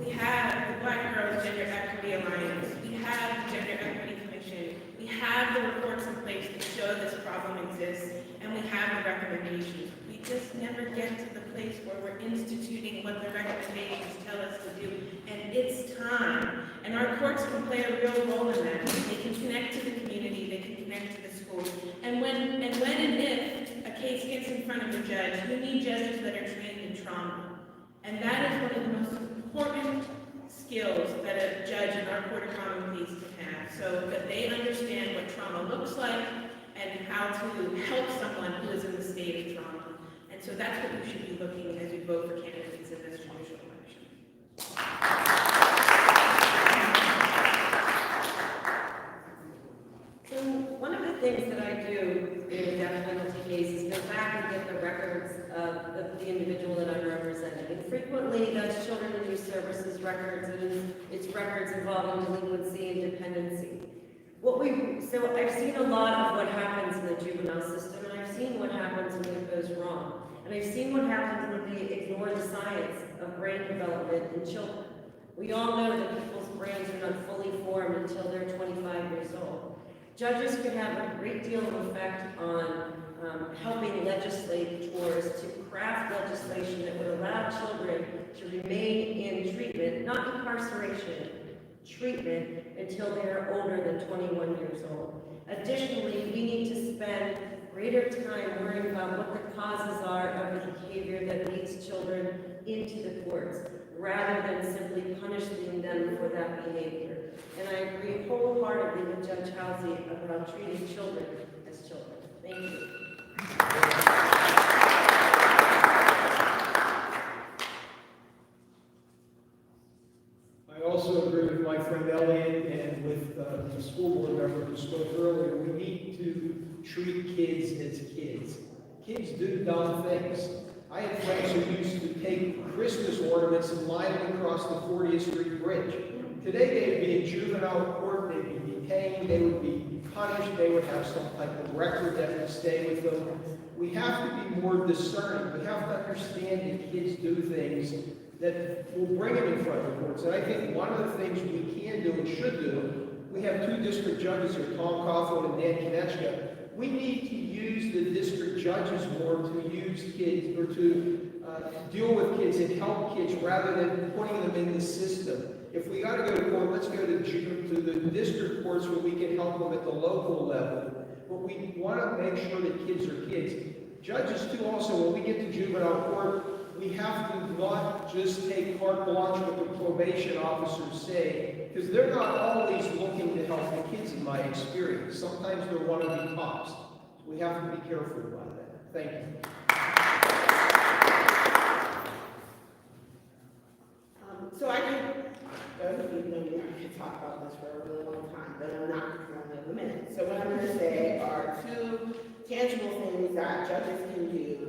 [SPEAKER 13] We have the Black Girls Gender Equity Alliance. We have the Gender Equity Commission. We have the reports in place to show this problem exists, and we have the recommendations. We just never get to the place where we're instituting what the recommendations tell us to do, and it's time. And our courts can play a real role in that. They can connect to the community, they can connect to the schools. And when and if a case gets in front of a judge, we need judges that are trained in trauma. And that is one of the most important skills that a judge in our Court of Common Pleas can have, so that they understand what trauma looks like and how to help someone who is in the state of trauma. And so that's what we should be looking as we vote for candidates in this judicial election.
[SPEAKER 14] So one of the things that I do in a death penalty case records of the individual that I'm representing. And frequently, that's Children and Youth Services records, and it's records involving delinquency and dependency. So I've seen a lot of what happens in the juvenile system, and I've seen what happens when it goes wrong. And I've seen what happens when they ignore the science of brain development in children. We all know that people's brains are not fully formed until they're 25 years old. Judges can have a great deal of effect on helping legislators to craft legislation that would allow children to remain in treatment, not incarceration, treatment, until they are older than 21 years old. Additionally, we need to spend greater time worrying about what the causes are of the behavior that leads children into the courts, rather than simply punishing them for that behavior. And I agree wholeheartedly with Judge Halsey about treating children as children. Thank you.
[SPEAKER 15] I also agree with my friend Elliot and with the school board member who spoke earlier. We need to treat kids as kids. Kids do dumb things. I had friends who used to take Christmas ornaments and line them across the 40th Street Bridge. Today they'd be in juvenile court, they'd be detained, they would be punished, they would have some type of record that would stay with them. We have to be more discerning. We have to understand that kids do things that will bring them in front of the courts. And I think one of the things we can do and should do, we have two district judges here, Tom Colville and Dan Konechka. We need to use the district judges more to use kids or to deal with kids and help kids rather than putting them in the system. If we got to go to court, let's go to the district courts where we can help them at the local level. But we want to make sure that kids are kids. Judges too also, when we get to juvenile court, we have to not just take carte blanche what the probation officers say, because they're not always looking to help the kids in my experience. Sometimes they're wannabe cops. We have to be careful about that. Thank you.
[SPEAKER 16] So I could talk about this for a really long time, but I'm not, because I only have a minute. So what I'm going to say are two tangible things that judges can do to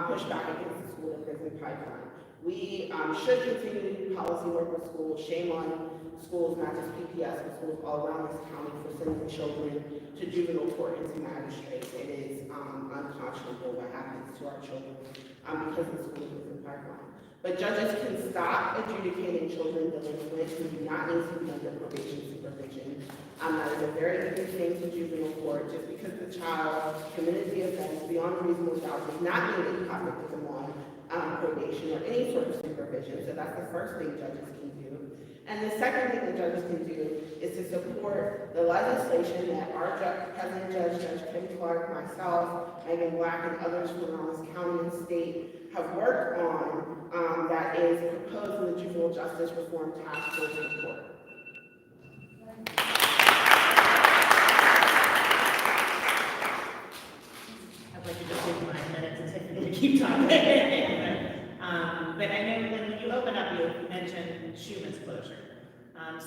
[SPEAKER 16] push back against the school and prison pipeline. We should continue to do policy work with schools. Shame on schools, not just PPS, but schools all around this county for sending children to juvenile court and to magistrates. It is unconscionable what happens to our children because of the school and prison pipeline. But judges can stop adjudicating children delinquent who do not need to be under probation supervision. That is a very big thing to juvenile court. Just because the child committed the offense beyond a reasonable doubt does not mean that you have to put them on probation or any sort of supervision. So that's the first thing judges can do. And the second thing that judges can do is to support the legislation that our President Judge Kim Clark, myself, Megan Black, and others from around this county and state have worked on that is proposed in the Juvenile Justice Reform Task Force report.
[SPEAKER 4] I'd like to just take 5 minutes and Tiffany to keep talking. But I know when you open up, you mentioned Schumann's closure.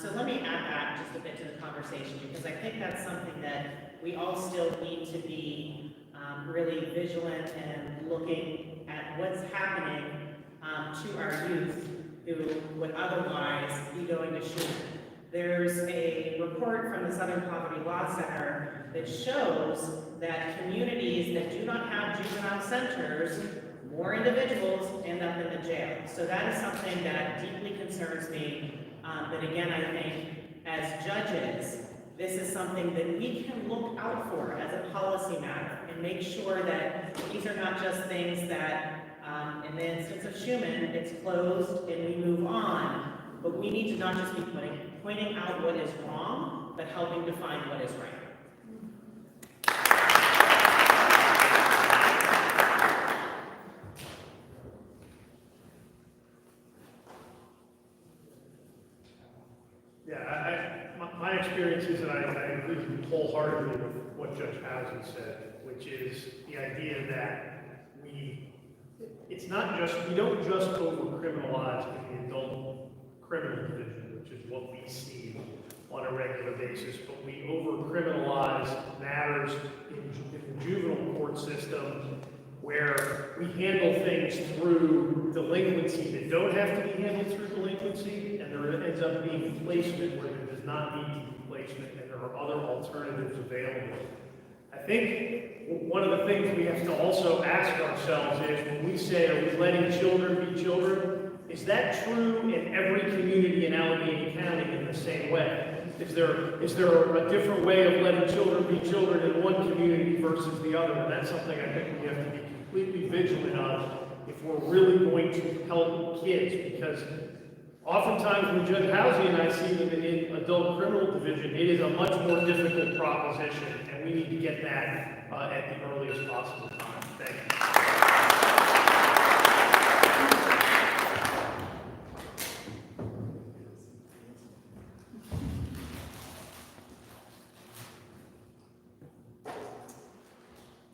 [SPEAKER 4] So let me add that just a bit to the conversation, because I think that's something that we all still need to be really vigilant and looking at what's happening to our youth who would otherwise be going to Schumann. There's a report from the Southern Poverty Law Center that shows that communities that do not have juvenile centers, more individuals end up in the jail. So that is something that deeply concerns me. But again, I think as judges, this is something that we can look out for as a policy matter and make sure that these are not just things that, in the instance of Schumann, it's closed and we move on. But we need to not just be pointing out what is wrong, but helping to find what is right.
[SPEAKER 7] My experience is that I agree wholeheartedly with what Judge Housen said, which is the idea that we don't just over-criminalize in the adult criminal division, which is what we see on a regular basis, but we over-criminalize matters in the juvenile court system where we handle things through delinquency that don't have to be handled through delinquency, and there ends up being placement where there does not need to be placement, and there are other alternatives available. I think one of the things we have to also ask ourselves is, when we say, are we letting children be children, is that true in every community in Allegheny County in the same way? Is there a different way of letting children be children in one community versus the other? And that's something I think we have to be completely vigilant of if we're really going to help kids, because oftentimes when Judge Housey and I see them in adult criminal division, it is a much more difficult proposition, and we need to get that at the earliest possible time. Thank you.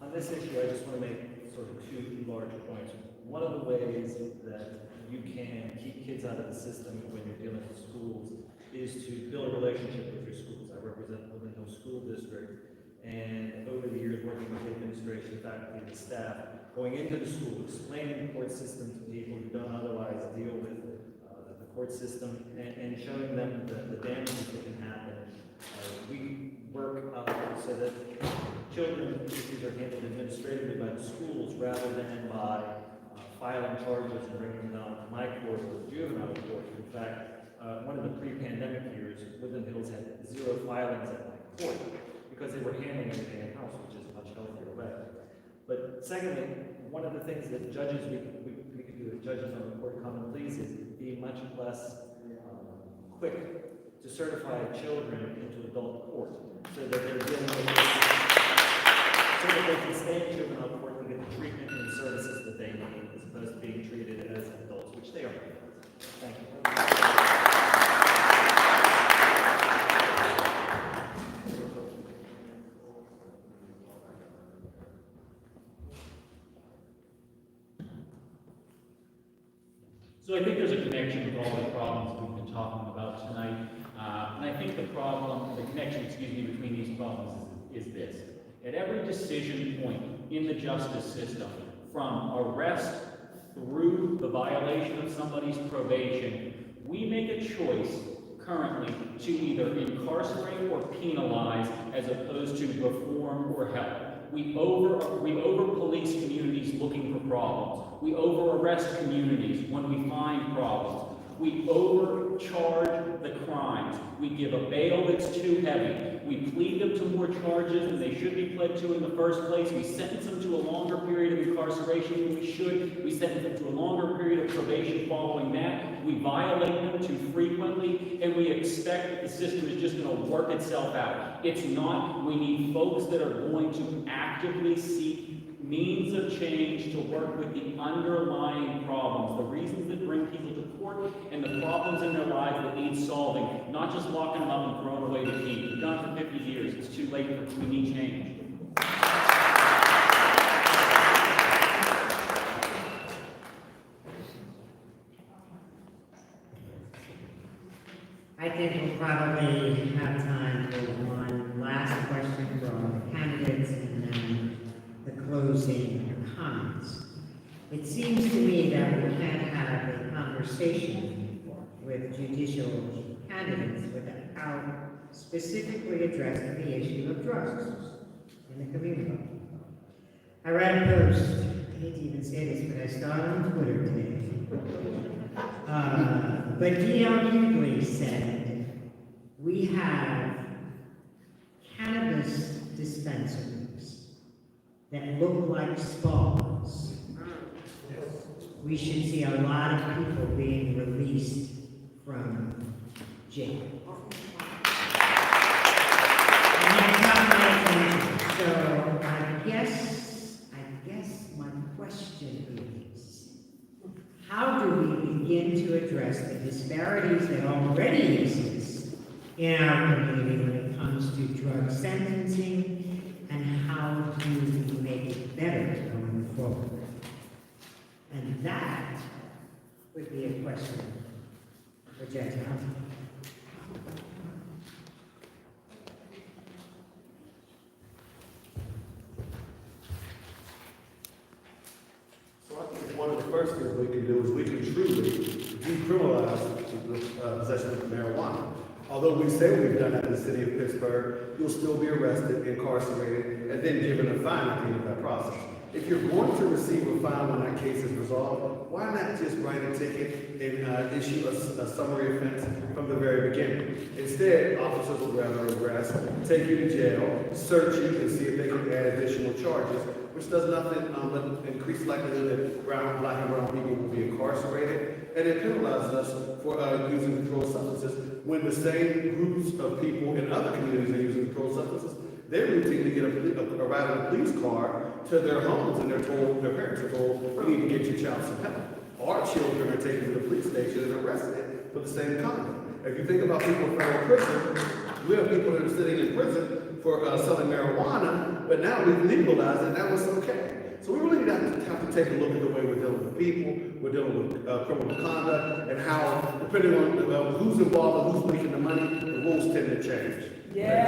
[SPEAKER 9] On this issue, I just want to make sort of two larger points. One of the ways that you can keep kids out of the system when you're dealing with schools is to build a relationship with your schools. I represent Woodland Hills School District, and over the years working with the administration, faculty, and staff, going into the school, explaining the court system to people who don't otherwise deal with the court system, and showing them the damages that can happen. We work so that children issues are handled administratively by the schools rather than by filing charges and bringing them down to my court or the juvenile court. In fact, one of the pre-pandemic years, Woodland Hills had 0 filings at my court because they were handling everything in-house, which is a much healthier way. But secondly, one of the things that judges, we could do as judges on the court of common pleas is be much less quick to certify children into adult court so that they're dealing with this, so that they can stay in juvenile court and get the treatment and services that they need as opposed to being treated as adults, which they are. Thank you.
[SPEAKER 10] So I think there's a connection with all the problems we've been talking about tonight. And I think the connection, between these problems is this. At every decision point in the justice system, from arrest through the violation of somebody's probation, we make a choice currently to either incarcerate or penalize as opposed to reform or help. We over-police communities looking for problems. We over-arrest communities when we find problems. We overcharge the crimes. We give a bail that's too heavy. We plead them to more charges than they should be pled to in the first place. We sentence them to a longer period of incarceration than we should. We sentence them to a longer period of probation following that. We violate them too frequently, and we expect that the system is just going to work itself out. It's not. We need folks that are going to actively seek means of change to work with the underlying problems, the reasons that bring people to court, and the problems in their lives that need solving, not just locking them up and throwing away the key. We've done it for 50 years. It's too late. We need change.
[SPEAKER 4] I think we'll probably have time for one last question from the candidates and then the closing comments. It seems to me that we can't have a conversation with judicial candidates without specifically addressing the issue of drugs in the community. I read a post, I hate to even say this, but I saw it on Twitter today. But D.L. Hughley said, we have cannabis dispensaries that look like spas. We should see a lot of people being released from jail. So I guess my question is, how do we begin to address the disparities that already exist in our community when it comes to drug sentencing, and how do we make it better going forward? And that would be a question for Judge Housey.
[SPEAKER 12] first thing we can do is we can truly decriminalize the possession of marijuana. Although we say we've done that in the city of Pittsburgh, you'll still be arrested, incarcerated, and then given a fine at the end of that process. If you're going to receive a fine when that case is resolved, why not just write a ticket and issue a summary offense from the very beginning? Instead, officers would rather arrest, take you to jail, search you, and see if they can add additional charges, which does nothing but increase likelihood that black and brown people will be incarcerated, and it penalizes us for using controlled substances when the same groups of people in other communities are using controlled substances. They routinely get a ride in a police car to their homes, and they're told, their parents are told, you need to get your child some help. Our children are taken to the police station and arrested for the same conduct. If you think about people in federal prison, we have people that are sitting in prison for selling marijuana, but now we've legalized it, that was okay. So we really have to take a look at the way we're dealing with people, we're dealing with criminal conduct, and how, depending on who's involved and who's making the money, the rules tend to change.
[SPEAKER 6] Yeah.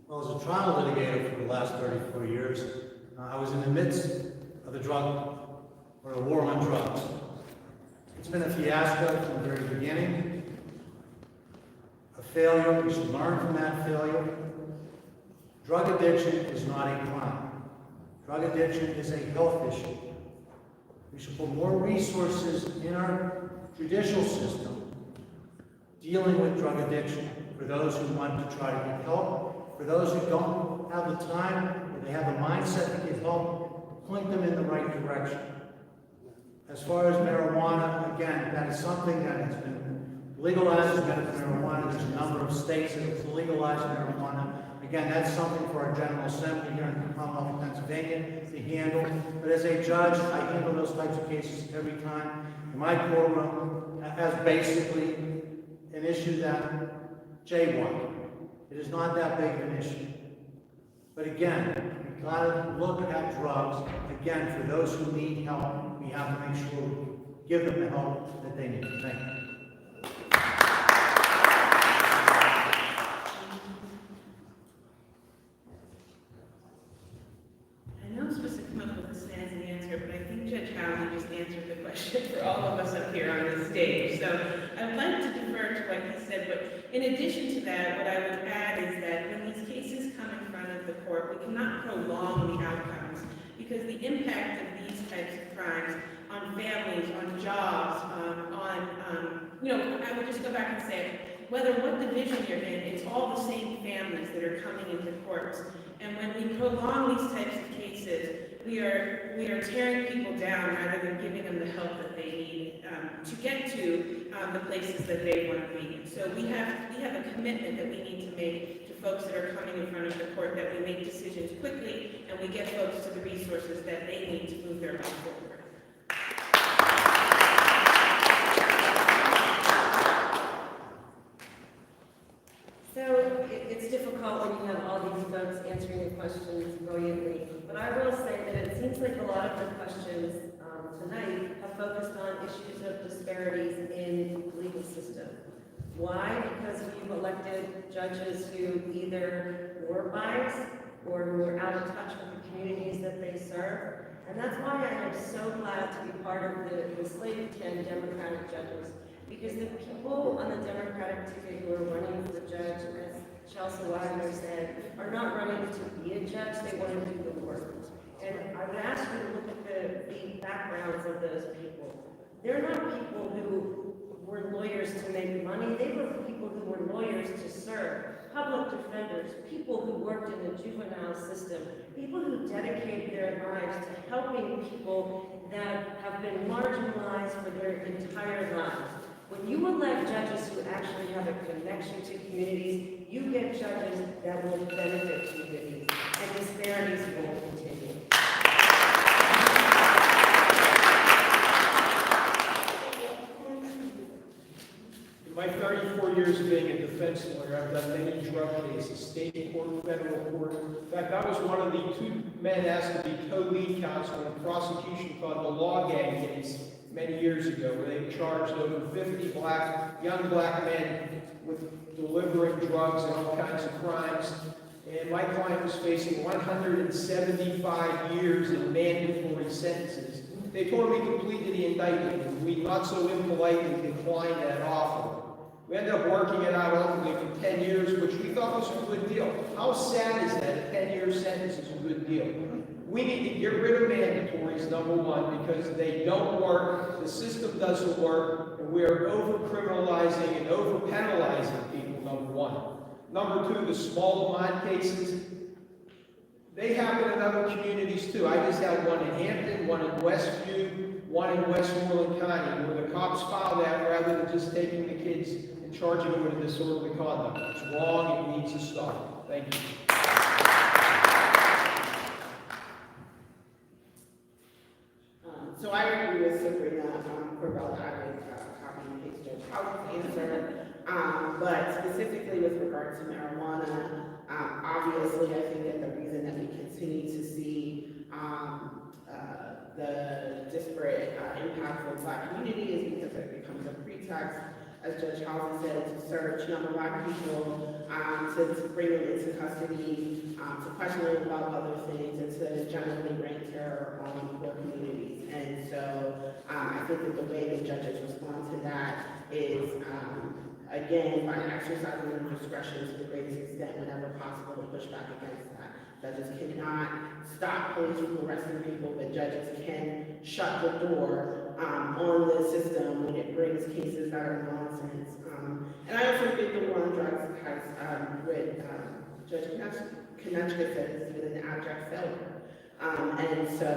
[SPEAKER 8] Well, as a trial litigator for the last 34 years, I was in the midst of a war on drugs. It's been a fiasco from the very beginning, a failure. We should learn from that failure. Drug addiction is not a crime. Drug addiction is a health issue. We should put more resources in our judicial system dealing with drug addiction for those who want to try to get help. For those who don't have the time, or they have the mindset to get help, point them in the right direction. As far as marijuana, again, that is something that has been legalized as medical marijuana. There's a number of states that have legalized marijuana. Again, that's something for our General Assembly here in the Commonwealth of Pennsylvania to handle. But as a judge, I handle those types of cases every time. And my courtroom has basically an issue that jaywalking. It is not that big of an issue. But again, we've got to look at drugs. Again, for those who need help, we have to make sure we give them the help that they need. Thank you.
[SPEAKER 13] I know I'm supposed to come up with a snazzy answer, but I think Judge Howley just answered the question for all of us up here on this stage. So I'd like to defer to what he said, but in addition to that, what I would add is that when these cases come in front of the court, we cannot prolong the outcomes because the impact of these types of crimes on families, on jobs, I would just go back and say, whether what division you're in, it's all the same families that are coming into courts. And when we prolong these types of cases, we are tearing people down rather than giving them the help that they need to get to the places that they want to be. So we have a commitment that we need to make to folks that are coming in front of the court, that we make decisions quickly and we get folks to the resources that they need to move their life forward.
[SPEAKER 14] So it's difficult when you have all these folks answering the questions brilliantly, but I will say that it seems like a lot of the questions tonight have focused on issues of disparities in the legal system. Why? Because we've elected judges who either were biased or who are out of touch with the communities that they serve. And that's why I am so glad to be part of the slate of 10 Democratic judges. Because the people on the Democratic ticket who are running for judge, as Chelsea Wagner said, are not running to be a judge, they want to do the work. And I would ask you to look at the backgrounds of those people. They're not people who were lawyers to make money, they were people who were lawyers to serve. Public defenders, people who worked in the juvenile system, people who dedicated their lives to helping people that have been marginalized for their entire lives. When you elect judges who actually have a connection to communities, you get judges that will benefit communities, and disparities will continue.
[SPEAKER 15] In my 34 years of being a defense lawyer, I've done many drug cases, state court court, federal court. In fact, I was one of the 2 men asked to be co-lead counsel in a prosecution called the Law Gang case many years ago, where they charged over 50 young black men with delivering drugs and all kinds of crimes. And my client was facing 175 years in mandatory sentences. They told me to plead to the indictment, and we not so impolitely declined that offer. We ended up working it out ultimately for 10 years, which we thought was a good deal. How sad is that a 10-year sentence is a good deal? We need to get rid of mandatories, number one, because they don't work, the system doesn't work, and we are over-criminalizing and over-penalizing people, number one. Number two, the small amount cases, they happen in other communities too. I just had one in Hampton, one in Westview, one in Westmoreland County, where the cops filed that rather than just taking the kids and charging them with disorderly conduct. It's wrong, it needs to stop. Thank you.
[SPEAKER 16] So I agree with Sabrina Corbell. I would copy and paste Judge House's answer. But specifically with regard to marijuana, obviously I think that the reason that we continue to see the disparate impact for the black community is because it becomes a pretext, as Judge House said, to search young black people, to bring them into custody, to question them about other things, and to generally rain terror on poor communities. And so I think that the way that judges respond to that is, again, by exercising their discretion to the greatest extent whenever possible to push back against that. Judges cannot stop police from arresting people, but judges can shut the door on the system when it brings cases that are nonsense. And I also think the war on drugs has, with Judge Konechka said, has been an abject failure. And so,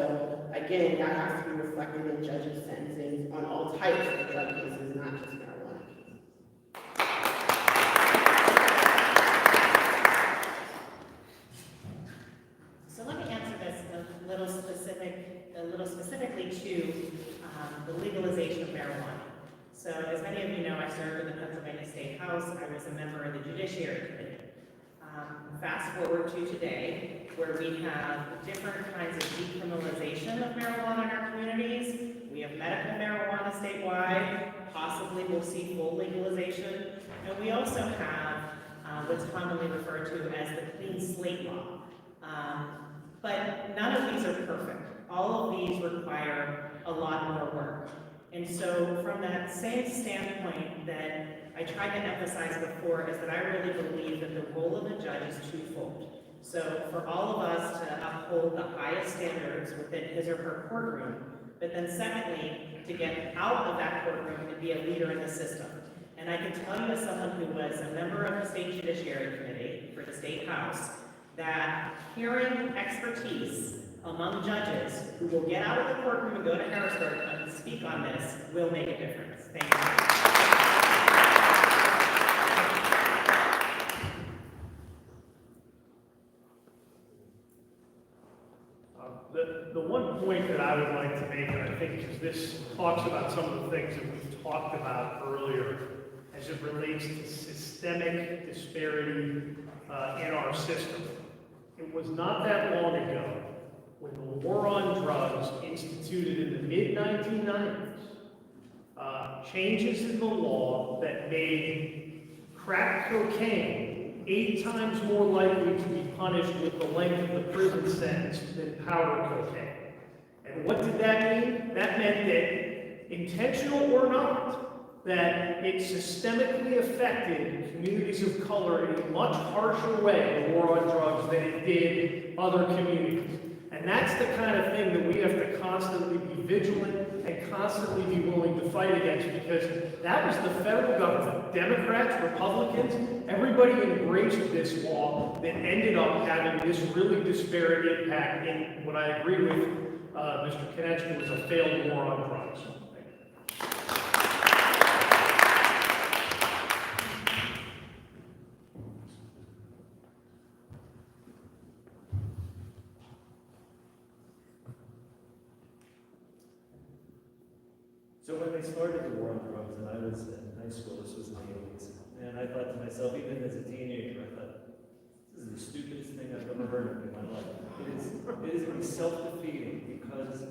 [SPEAKER 16] again, that has to be reflected in judges' sentencing on all types of drug cases, not just marijuana cases.
[SPEAKER 4] So let me answer this a little specifically to the legalization of marijuana. So as many of you know, I served in the Pennsylvania State House. I was a member of the Judiciary Committee. Fast forward to today, where we have different kinds of decriminalization of marijuana in our communities. We have medical marijuana statewide, possibly we'll see full legalization. And we also have what's commonly referred to as the clean slate law. But none of these are perfect. All of these require a lot more work. And so from that same standpoint that I tried to emphasize before is that I really believe that the role of a judge is twofold. So for all of us to uphold the highest standards within his or her courtroom, but then secondly, to get out of that courtroom and be a leader in the system. And I can tell you as someone who was a member of the State Judiciary Committee for the State House, that hearing expertise among judges who will get out of the courtroom and go to Harrisburg and speak on this will make a difference. Thank you.
[SPEAKER 7] The one point that I would like to make, and I think is this talks about some of the things that we've talked about earlier as it relates to systemic disparity in our system. It was not that long ago when the war on drugs, instituted in the mid-1990s, changes in the law that made crack cocaine 8 times more likely to be punished with the length of the prison sentence than powder cocaine. And what did that mean? That meant that, intentional or not, that it systemically affected communities of color in a much harsher way, the war on drugs, than it did other communities. And that's the kind of thing that we have to constantly be vigilant and constantly be willing to fight against, because that was the federal government. Democrats, Republicans, everybody embraced this law that ended up having this really disparate impact in what I agree with Mr. Konechka was a failed war on drugs.
[SPEAKER 9] So when they started the war on drugs, and I was in high school, this was in the 80s, and I thought to myself, even as a teenager, I thought, this is the It is self-defeating because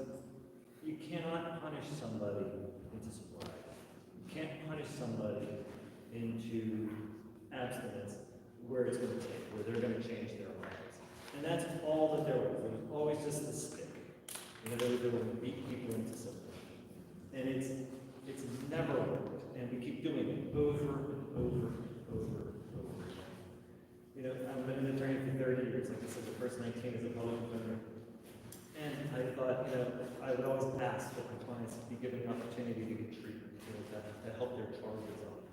[SPEAKER 9] you cannot punish somebody into sobriety. You can't punish somebody into abstinence where it's going to take, where they're going to change their lives. And that's all that there was. There was always just the stick. You know, they would beat people into something. And it's never worked. And we keep doing it over and over and over and over again. You know, I've been an attorney for 30 years. Like I said, the first 19 as a public defender. And I thought, you know, I would always ask that my clients be given an opportunity to get treatment, you know, to help their charges up.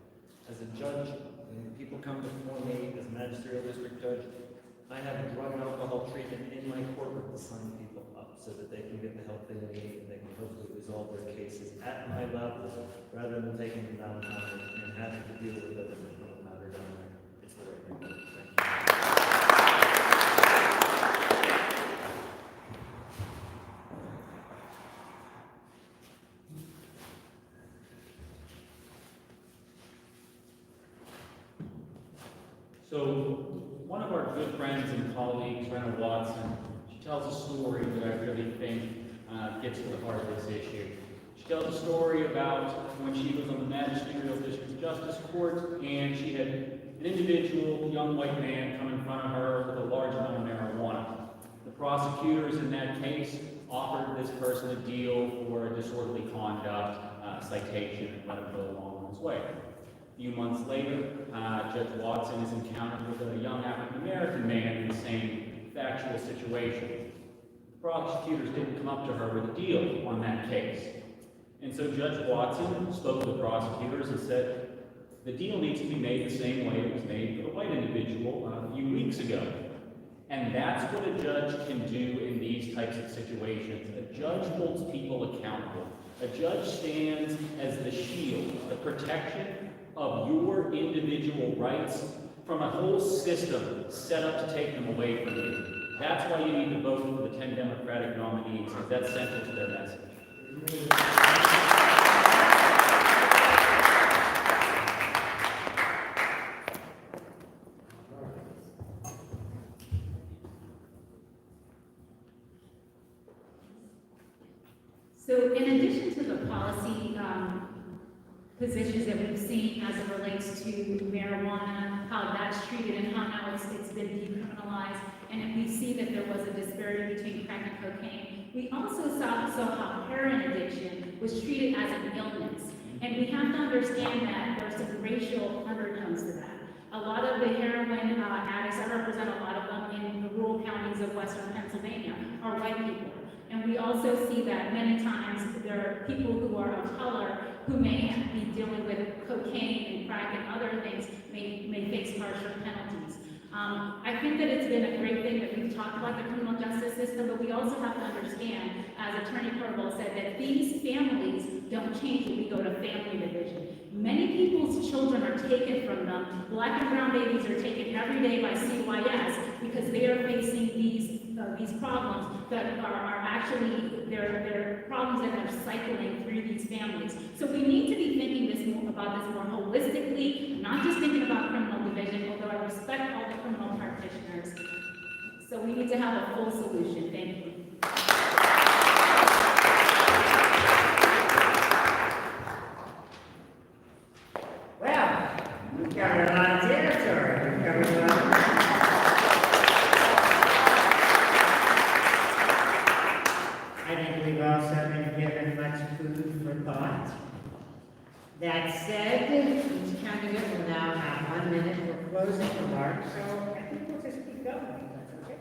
[SPEAKER 9] As a judge, when people come before me as a magisterial district judge, I have drug and alcohol treatment in my courtroom to sign people up so that they can get the help they need and they can hopefully resolve their cases at my level rather than taking them downtown and having to deal with it as a criminal matter down there. It's the right thing to do. Thank you.
[SPEAKER 10] So, one of our good friends and colleagues, Veronica Watson, she tells a story that I really think gets to the heart of this issue. She tells a story about when she was on the Magisterial District Justice Court, and she had an individual, young white man, come in front of her with a large amount of marijuana. The prosecutors in that case offered this person a deal for a disorderly conduct citation and let him go along his way. A few months later, Judge Watson is encountered with a young African-American man in the same factual situation. The prosecutors didn't come up to her with a deal on that case. And so Judge Watson spoke to the prosecutors and said, the deal needs to be made the same way it was made for the white individual a few weeks ago. And that's what a judge can do in these types of situations. A judge holds people accountable. A judge stands as the shield, the protection of your individual rights from a whole system set up to take them away from you. That's why you need to vote for the 10 Democratic nominees, because that's central to their message.
[SPEAKER 11] So in addition to the policy positions that we've seen as it relates to marijuana, how that's treated and how now it's been decriminalized, and if we see that there was a disparity between crack and cocaine, we also saw how heroin addiction was treated as an illness. And we have to understand that there's some racial undertones to that. A lot of the heroin addicts, I represent a lot of them in the rural counties of Western Pennsylvania, are white people. And we also see that many times there are people who are of color who may be dealing with cocaine and crack and other things may face harsher penalties. I think that it's been a great thing that we've talked about the criminal justice system, but we also have to understand, as Attorney Colville said, that these families don't change when we go to family division. Many people's children are taken from them. Black and brown babies are taken every day by CYS because they are facing these problems that are actually, they're problems that are cycling through these families. So we need to be thinking about this more holistically, not just thinking about criminal division, although I respect all the criminal practitioners. So we need to have a full solution. Thank you.
[SPEAKER 4] Well, we've covered a lot of territory. We've covered a lot of I think we've also been given much food for thought. That said, each candidate will now have 1 minute for closing remarks, so I think we'll just keep going, if that's okay.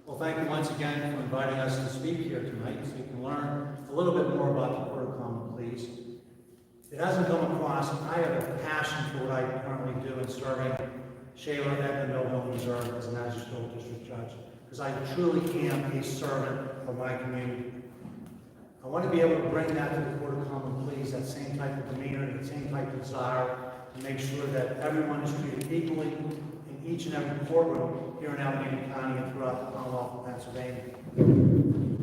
[SPEAKER 8] Well, thank you once again for inviting us to speak here tonight so you can learn a little bit more about the Court of Common Pleas. It hasn't come across, I have a passion for what I currently do in serving Shayla and Millville, Missouri as a magisterial district judge, because I truly am a servant of my community. I want to be able to bring that to the Court of Common Pleas, that same type of demeanor, that same type of desire to make sure that everyone is treated equally in each and every courtroom here in Allegheny County and throughout the Commonwealth of Pennsylvania.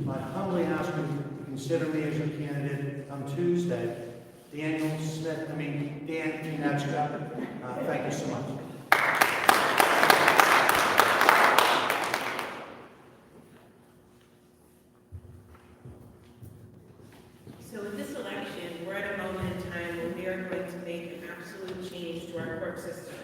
[SPEAKER 8] So I humbly ask you consider me as your candidate on Tuesday. Dan Kinachka, thank you so much.
[SPEAKER 13] So with this election, we're at a moment in time where we are going to make an absolute change to our court system.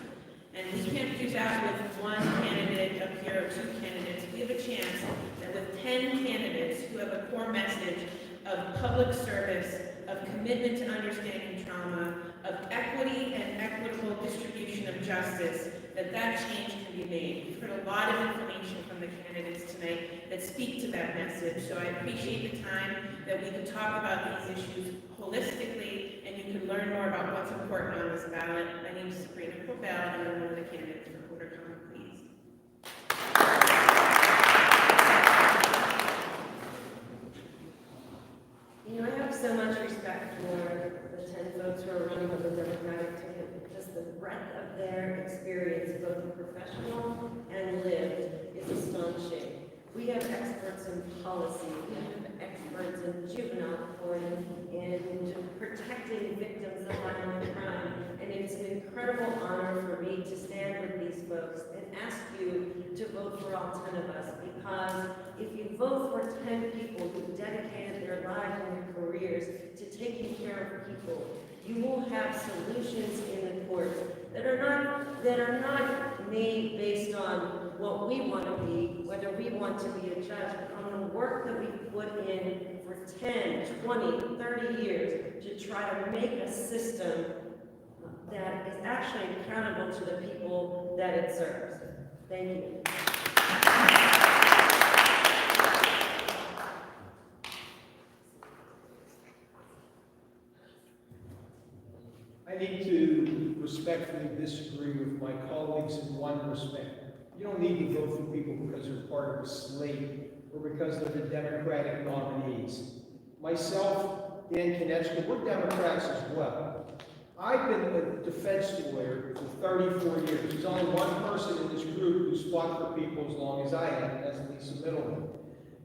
[SPEAKER 13] And we can't do that with one candidate up here or 2 candidates. We have a chance that with 10 candidates who have a core message of public service, of commitment to understanding trauma, of equity and equitable distribution of justice, that change can be made. We've heard a lot of information from the candidates tonight that speak to that message, so I appreciate the time that we can talk about these issues holistically, and you can learn more about what's important on this ballot. My name is Sabrina Colville, and I'm one of the candidates for Porter Common Pleas.
[SPEAKER 14] You know, I have so much respect for the 10 folks who are running on the Democratic ticket. Just the breadth of their experience, both professional and lived, is astonishing. We have experts in policy, we have experts in juvenile court, in protecting victims of violent crime, and it's an incredible honor for me to stand with these folks and ask you to vote for all 10 of us, because if you vote for 10 people who dedicated their lives and their careers to taking care of people, you will have solutions in the courts that are not made based on what we want to be, whether we want to be a judge, but on the work that we put in for 10, 20, 30 years to try to make a system that is actually accountable to the people that it serves. Thank you.
[SPEAKER 15] I need to respectfully disagree with my colleagues in one respect. You don't need to vote for people because they're part of a slate or because they're the Democratic nominees. Myself, Dan Kinechka, we're Democrats as well. I've been a defense lawyer for 34 years. There's only one person in this group who's fought for people as long as I have, and that's Lisa Middleton.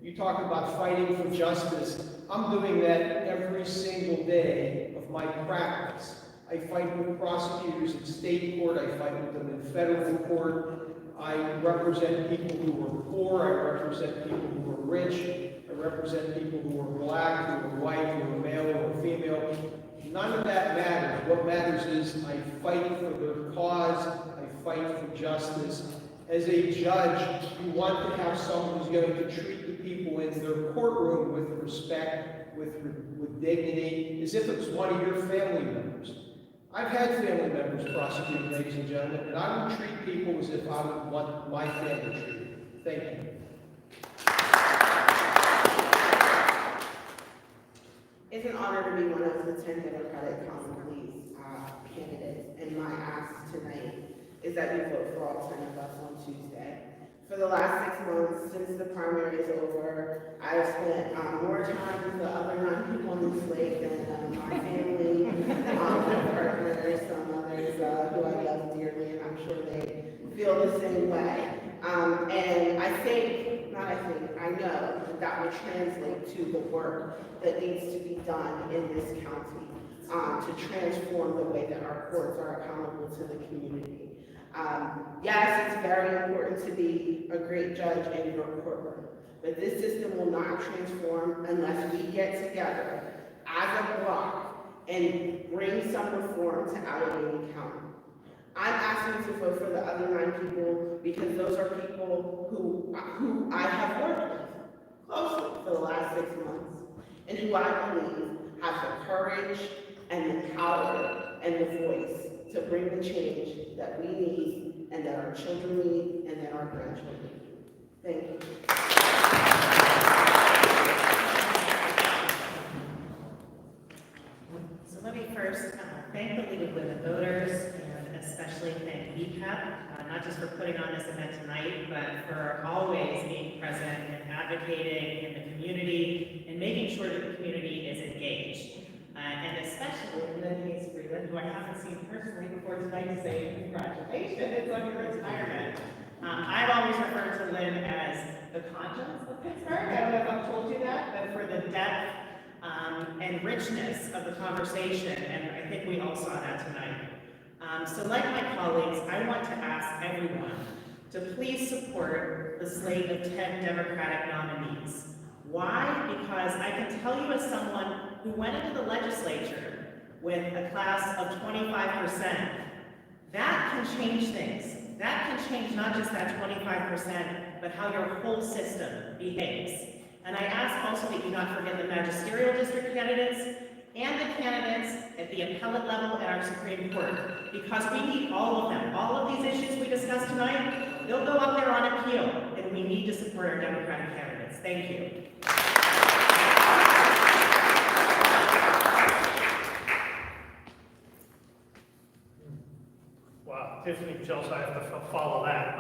[SPEAKER 15] You talk about fighting for justice. I'm doing that every single day of my practice. I fight with prosecutors in state court, I fight with them in federal court. I represent people who are poor, I represent people who are rich, I represent people who are black, who are white, who are male, who are female. None of that matters. What matters is I fight for their cause, I fight for justice. As a judge, you want to have someone who's going to treat the people in their courtroom with respect, with dignity, as if it was one of your family members. I've had family members prosecuted, ladies and gentlemen, and I would treat people as if I would want my family treated. Thank you.
[SPEAKER 16] It's an honor to be one of the 10 Democratic Common Pleas candidates, and my ask tonight is that you vote for all 10 of us on Tuesday. For the last 6 months, since the primary is over, I've spent more time with the other 9 people on the slate than my family, partners, some others who I love dearly, and I'm sure they feel the same way. And I know that will translate to the work that needs to be done in this county to transform the way that our courts are accountable to the community. Yes, it's very important to be a great judge in your courtroom, but this system will not transform unless we get together as a block and bring some reform to Allegheny County. I'm asking you to vote for the other 9 people because those are people who I have worked with closely for the last 6 months and who I believe have the courage and the power and the voice to bring the change that we need and that our children need and that our grandchildren need. Thank you.
[SPEAKER 4] So let me first thank the League of Women Voters and especially thank B-PEP, not just for putting on this event tonight, but for always being present and advocating in the community and making sure that the community is engaged. And especially Lynn Hayes Freeland, who I haven't seen personally before tonight, to say congratulations on your retirement. I've always referred to Lynn as the conscience of Pittsburgh. I don't know if I've told you that, but for the depth
[SPEAKER 17] and richness of the conversation, and I think we all saw that tonight. So like my colleagues, I want to ask everyone to please support the slate of 10 Democratic nominees. Why? Because I can tell you as someone who went into the legislature with a class of 25%, that can change things. That can change not just that 25%, but how your whole system behaves. And I ask also that you not forget the magisterial district candidates and the candidates at the appellate level at our Supreme Court, because we need all of them. All of these issues we discussed tonight, they'll go up there on appeal, and we need to support our Democratic candidates. Thank you.
[SPEAKER 7] Wow, Tiffany Chelsea, I have to follow that.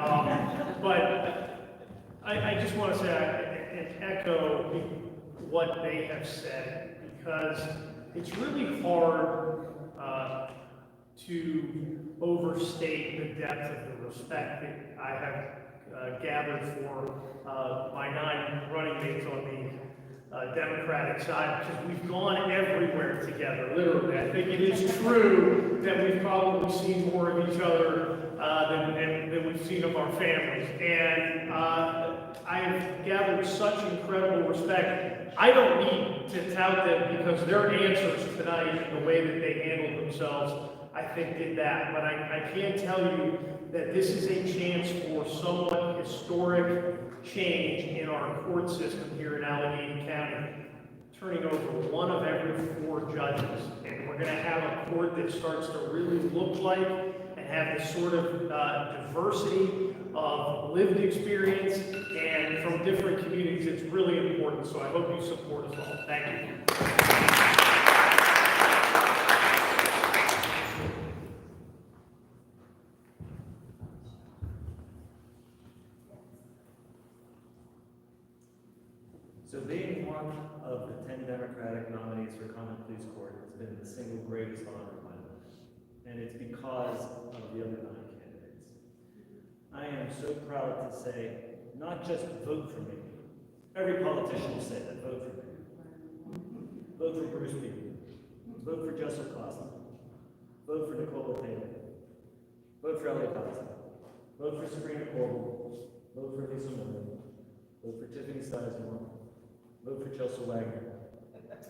[SPEAKER 7] But I just want to say and echo what they have said, because it's really hard to overstate the depth of the respect that I have gathered for my 9 running mates on the Democratic side, because we've gone everywhere together, literally. I think it is true that we've probably seen more of each other than we've seen of our families. And I have gathered such incredible respect. I don't need to tout them, because their answers tonight, the way that they handled themselves, I think did that. But I can tell you that this is a chance for somewhat historic change in our court system here in Allegheny County, turning over 1 of every 4 judges. And we're going to have a court that starts to really look like and have the sort of diversity of lived experience and from different communities. It's really important, so I hope you support us all. Thank you.
[SPEAKER 9] So being one of the 10 Democratic nominees for Common Pleas Court has been the single greatest honor of my life. And it's because of the other 9 candidates. I am so proud to say, not just vote for me. Every politician will say that, vote for me. Vote for Bruce B. Vote for Judicial Costa. Vote for Nicola Taylor. Vote for Elliot Dodson. Vote for Sabrina Colville. Vote for Lisa Middleton. Vote for Tiffany Sizemore. Vote for Chelsea Wagner.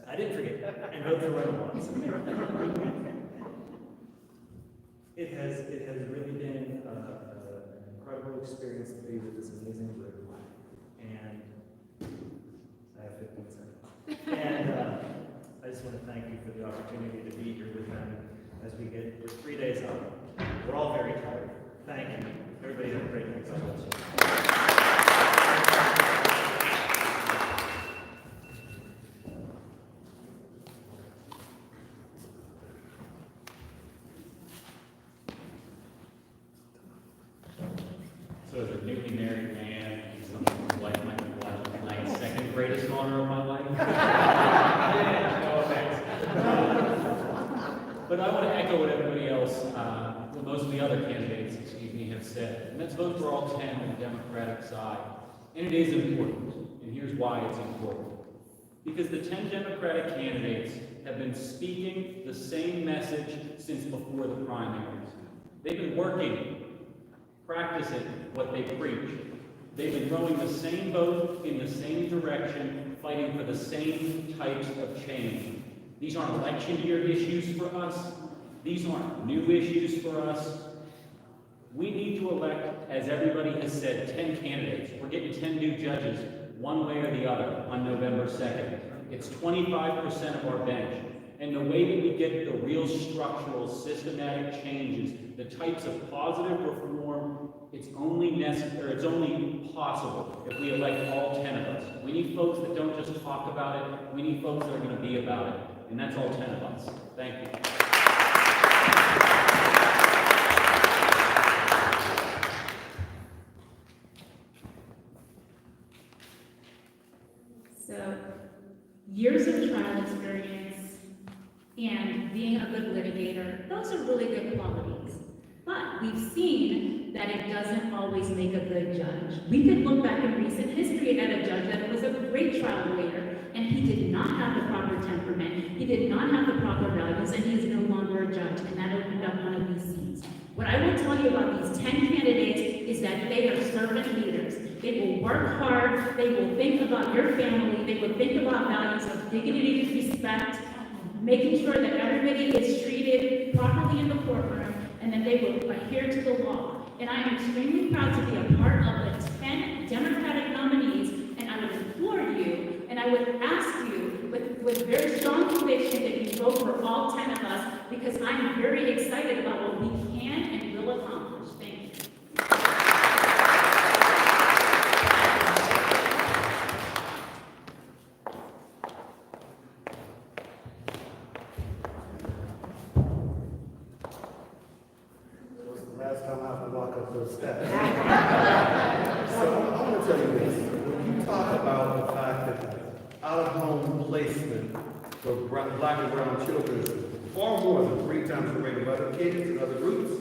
[SPEAKER 9] I didn't forget. And vote for Ryan Watson. It has really been an incredible experience to be with this amazing group. And I have 15 seconds. And I just want to thank you for the opportunity to be here with them as we get 3 days out. We're all very tired. Thank you. Everybody have a great night. God bless you.
[SPEAKER 10] So as a newly married man, someone's wife might be watching tonight, second greatest honor of my life. No offense. But I want to echo what everybody else, what most of the other candidates, have said. And let's vote for all 10 on the Democratic side. And it is important. And here's why it's important. Because the 10 Democratic candidates have been speaking the same message since before the primaries. They've been working, practicing what they preach. They've been rowing the same boat in the same direction, fighting for the same types of change. These aren't election year issues for us. These aren't new issues for us. We need to elect, as everybody has said, 10 candidates. We're getting 10 new judges, one way or the other, on November 2nd. It's 25% of our bench. And the way that we get the real structural, systematic changes, the types of positive reform, it's only necessary, it's only possible if we elect all 10 of us. We need folks that don't just talk about it, we need folks that are going to be about it. And that's all 10 of us. Thank you.
[SPEAKER 11] So, years of trial experience and being a good litigator, those are really good qualities. But we've seen that it doesn't always make a good judge. We could look back in recent history at a judge that was a great trial lawyer, and he did not have the proper temperament. He did not have the proper values, and he is no longer a judge, and that opened up one of these seats. What I will tell you about these 10 candidates is that they are servant leaders. They will work hard, they will think about your family, they will think about values of dignity, respect, making sure that everybody is treated properly in the courtroom, and that they will adhere to the law. And I am extremely proud to be a part of the 10 Democratic nominees, and I would implore you, and I would ask you with very strong conviction that you vote for all 10 of us, because I'm very excited about what we can and will accomplish. Thank you.
[SPEAKER 12] Last time I have to walk up those steps. So I want to tell you this. When you talk about the fact that out-of-home placement for black and brown children is far more than 3 times the rate of other kids and other groups,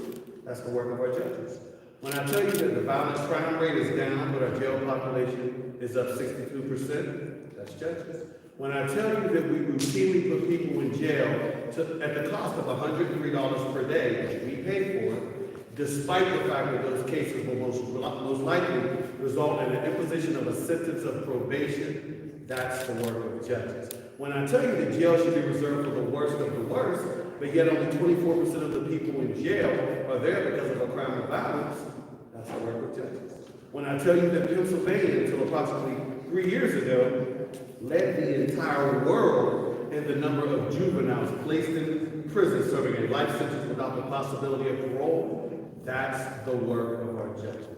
[SPEAKER 12] that's the work of our judges. When I tell you that the violent crime rate is down, but our jail population is up 62%, that's judges. When I tell you that we routinely put people in jail at the cost of $103 per day, which we pay for, despite the fact that those cases will most likely result in an imposition of a sentence of probation, that's the work of judges. When I tell you that jail should be reserved for the worst of the worst, but yet only 24% of the people in jail are there because of a crime of violence, that's the work of judges. When I tell you that Pennsylvania, until approximately 3 years ago, led the entire world in the number of juveniles placed in prison serving a life sentence without the possibility of parole, that's the work of our judges.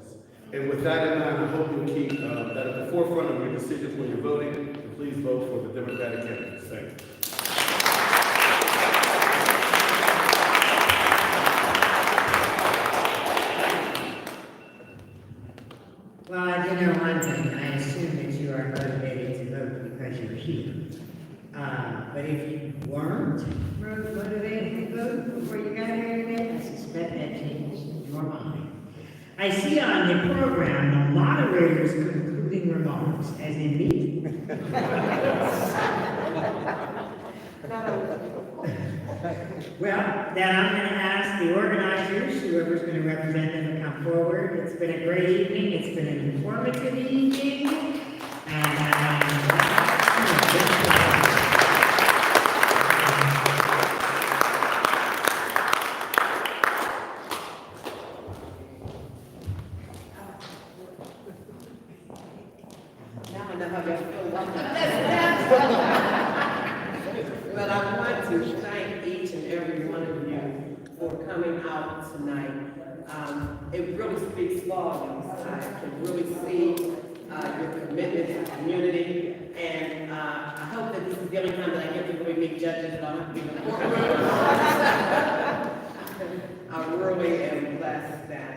[SPEAKER 12] And with that in mind, I hope you'll keep that at the forefront of your decisions when you're voting, and please vote for the Democratic candidates. Thank you.
[SPEAKER 4] Well, you know one thing, I assume that you are motivated to vote because you're here. But if you weren't motivated to vote before you got here today, I suspect that changed your mind. I see on the program the moderator's concluding remarks, as in me. Well, then I'm going to ask the organizers, whoever's going to represent them, to come forward. It's been a great evening. It's been an informative evening.
[SPEAKER 1] Now I know how y'all feel about But I want to thank each and every one of you for coming out tonight. It really speaks volumes. I can really see your commitment to the community, and I hope that this is the only time that I get to really meet judges that I don't have to be in the courtroom. I really am blessed that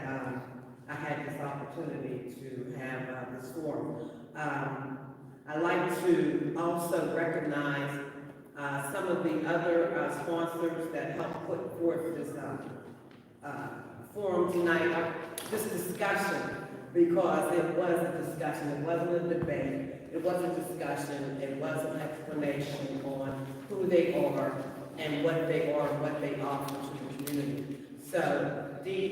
[SPEAKER 1] I had this opportunity to have this forum. I'd like to also recognize some of the other sponsors that helped put forth this forum tonight, this discussion, because it was a discussion, it wasn't a debate, it was a discussion, it was an explanation on who they are and what they are and what they offer to the community. So,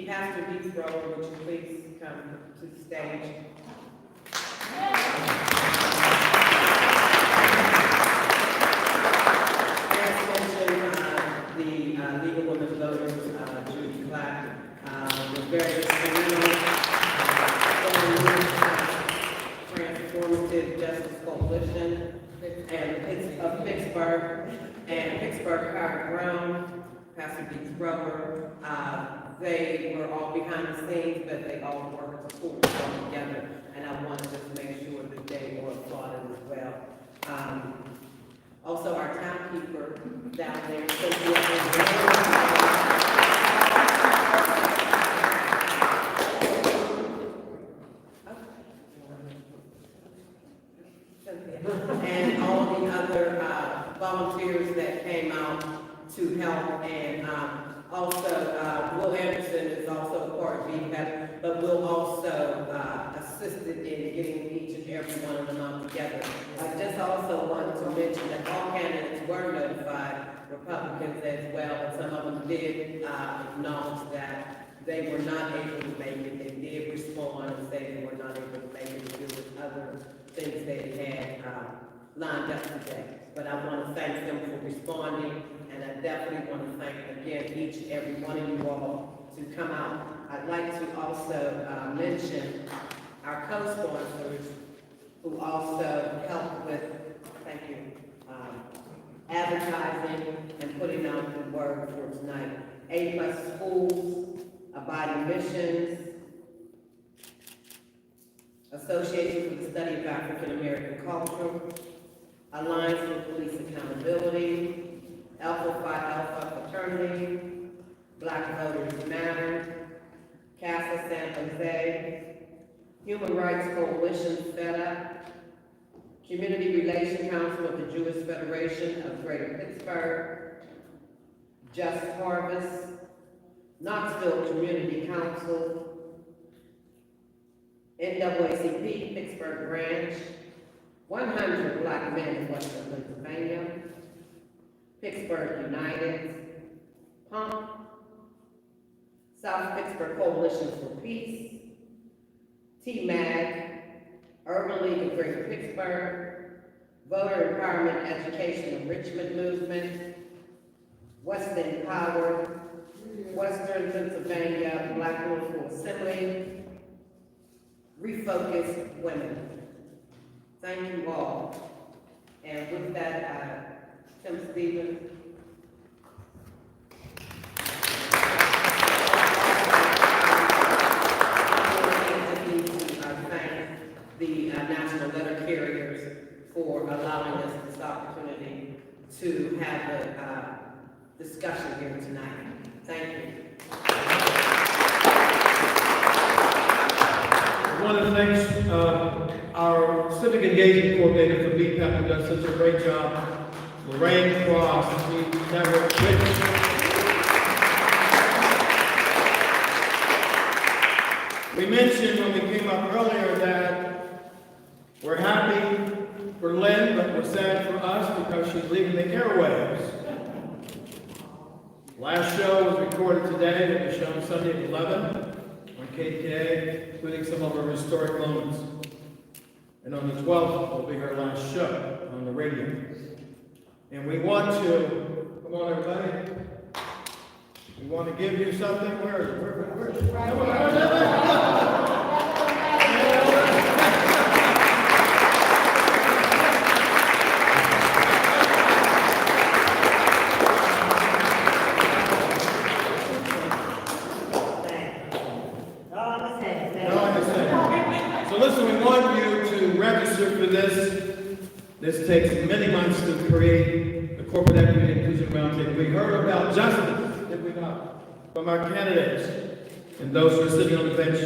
[SPEAKER 1] Pastor Dee Grover, would you please come to the stage? The Legal Women Voters, Judy Clapp, the various Transformative Justice Coalition, and of Pittsburgh, and Pittsburgh Howard Brown, Pastor Dee Grover. They were all behind the scenes, but they all worked to pull it all together, and I want to just make sure that they were applauded as well. Also, our townkeeper down there, and all the other volunteers that came out to help, and also Will Anderson is also a part of B-PEP, but Will also assisted in getting each and every one of them out together. I just also want to mention that all candidates
[SPEAKER 18] were notified, Republicans as well, and some of them did acknowledge that they were not able to make it. They did respond and say they were not able to make it due to other things they had lined up today. But I want to thank them for responding, and I definitely want to thank again each and every one of you all to come out. I'd like to also mention our co-sponsors who also helped with, thank you, advertising and putting out the word for tonight. A+ Schools, Abiding Missions, Association for the Study of African American Culture, Alliance for Police Accountability, Alpha Phi Alpha Fraternity, Black Voters Matter, CASA San Jose, Human Rights Coalition FEDA, Community Relations Council of the Jewish Federation of Greater Pittsburgh, Just Harvest, Knoxville Community Council, NAACP Pittsburgh Branch, 100 Black Men in Western Pennsylvania, Pittsburgh United, PUMP, South Pittsburgh Coalition for Peace, TMAG, Urban League of Greater Pittsburgh, Voter Empowerment Education Enrichment Movement, Western Power, Western Pennsylvania Black Local Assembly, Refocus Women. Thank you all. And with that, Tim Stevens. The national letter carriers for allowing us this opportunity to have a discussion here tonight. Thank you.
[SPEAKER 2] I want to thank our civic engagement coordinator for B-PEP who does such a great job, Lorraine Cross. We never quit. We mentioned when we came up earlier that we're happy for Lynn, but we're sad for us because she's leaving the airwaves. Last show was recorded today, it was shown Sunday at 11 on KTA, including some of her historic moments. And on the 12th will be her last show on the radio. And we want to, come on everybody, we want to give you something. Where is it? So listen, we want you to register for this. This takes many months to create the Corporate Equity and Inclusion Roundtable. We heard about justice, did we not, from our candidates and those who are sitting on the bench.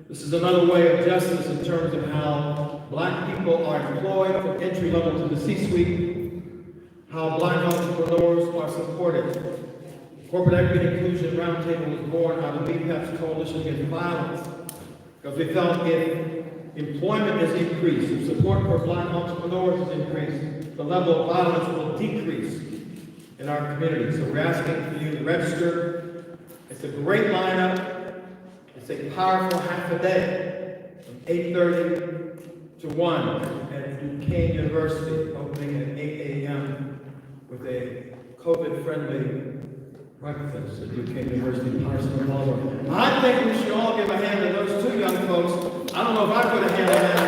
[SPEAKER 2] This is another way of justice in terms of how Black people are employed from entry level to the C-suite, how Black entrepreneurs are supported. Corporate Equity and Inclusion Roundtable was born out of B-PEP's Coalition Against Violence, because we felt if employment is increased, if support for Black entrepreneurs is increased, the level of violence will decrease in our community. So we're asking for you to register. It's a great lineup. It's a powerful half a day from 8:30 to 1 at Duquesne University, opening at 8 a.m. with a COVID-friendly breakfast at Duquesne University, Parsons Ballroom. I think we should all give a hand to those two young folks. I don't know if I put a hand on that.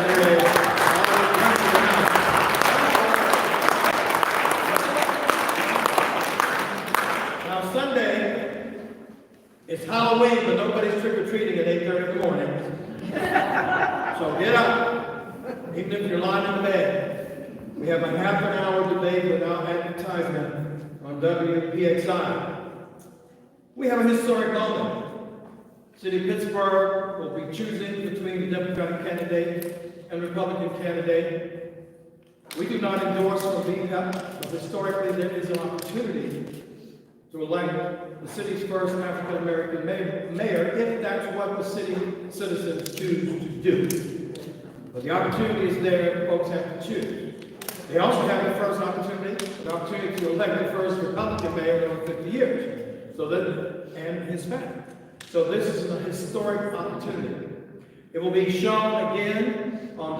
[SPEAKER 2] Now Sunday, it's Halloween, but nobody's trick-or-treating at 8:30 in the morning. So get up, even if you're lying in the bed. We have a half an hour debate without advertisement on WPXI. We have a historic moment. City of Pittsburgh will be choosing between the Democratic candidate and Republican candidate. We do not endorse for B-PEP, but historically there is an opportunity to elect the city's first African-American mayor if that's what the city citizens choose to do. But the opportunity is there, folks have to choose. They also have the first opportunity, an opportunity to elect the first Republican mayor in over 50 years. So that, and Hispanic. So this is a historic opportunity. It will be shown again on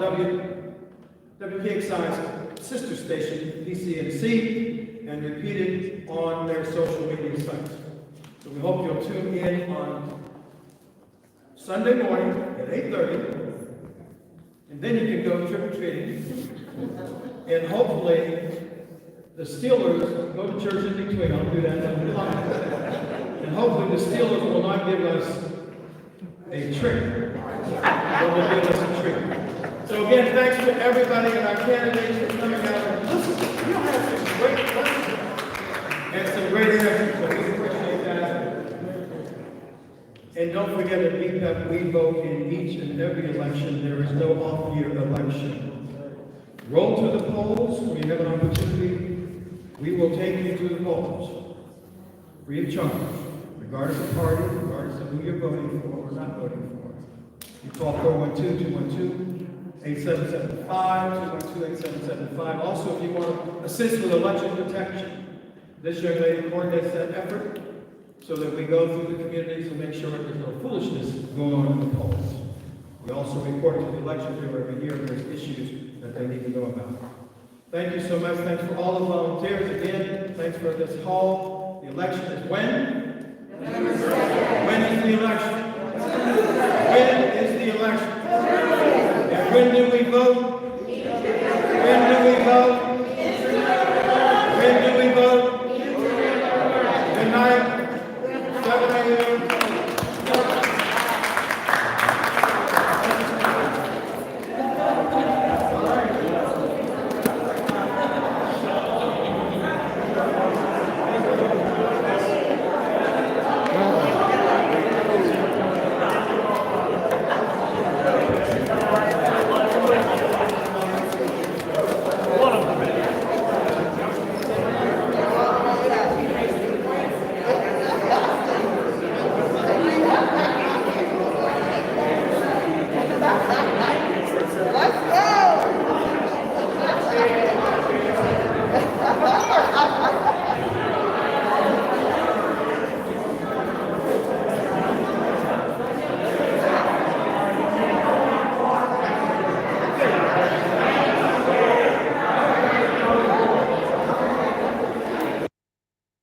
[SPEAKER 2] WPXI's sister station, PCNC, and repeated on their social media sites. So we hope you'll tune in on Sunday morning at 8:30, and then you can go trick-or-treating. And hopefully, the Steelers go to church in between. I'll do that. And hopefully, the Steelers will not give us a trick. They will give us a trick. So again, thanks to everybody and our candidates for coming out. Listen, you have some great questions and some great answers, so we appreciate that. And don't forget that B-PEP, we vote in each and every election. There is no off-year election. Roll to the polls when you have an opportunity. We will take you to the polls, free of charge, regardless of party, regardless of who you're voting for or not voting for. You call 412-212-8775, 212-8775. Also, if you want to assist with election protection, this young lady coordinates that effort so that we go through the communities and make sure that there's no foolishness going on in the polls. We also report to the election bureau every year if there's issues that they need to know about. Thank you so much. Thanks for all the volunteers. Again, thanks for this hall. The election is when? When is the election? When is the election? And when do we vote?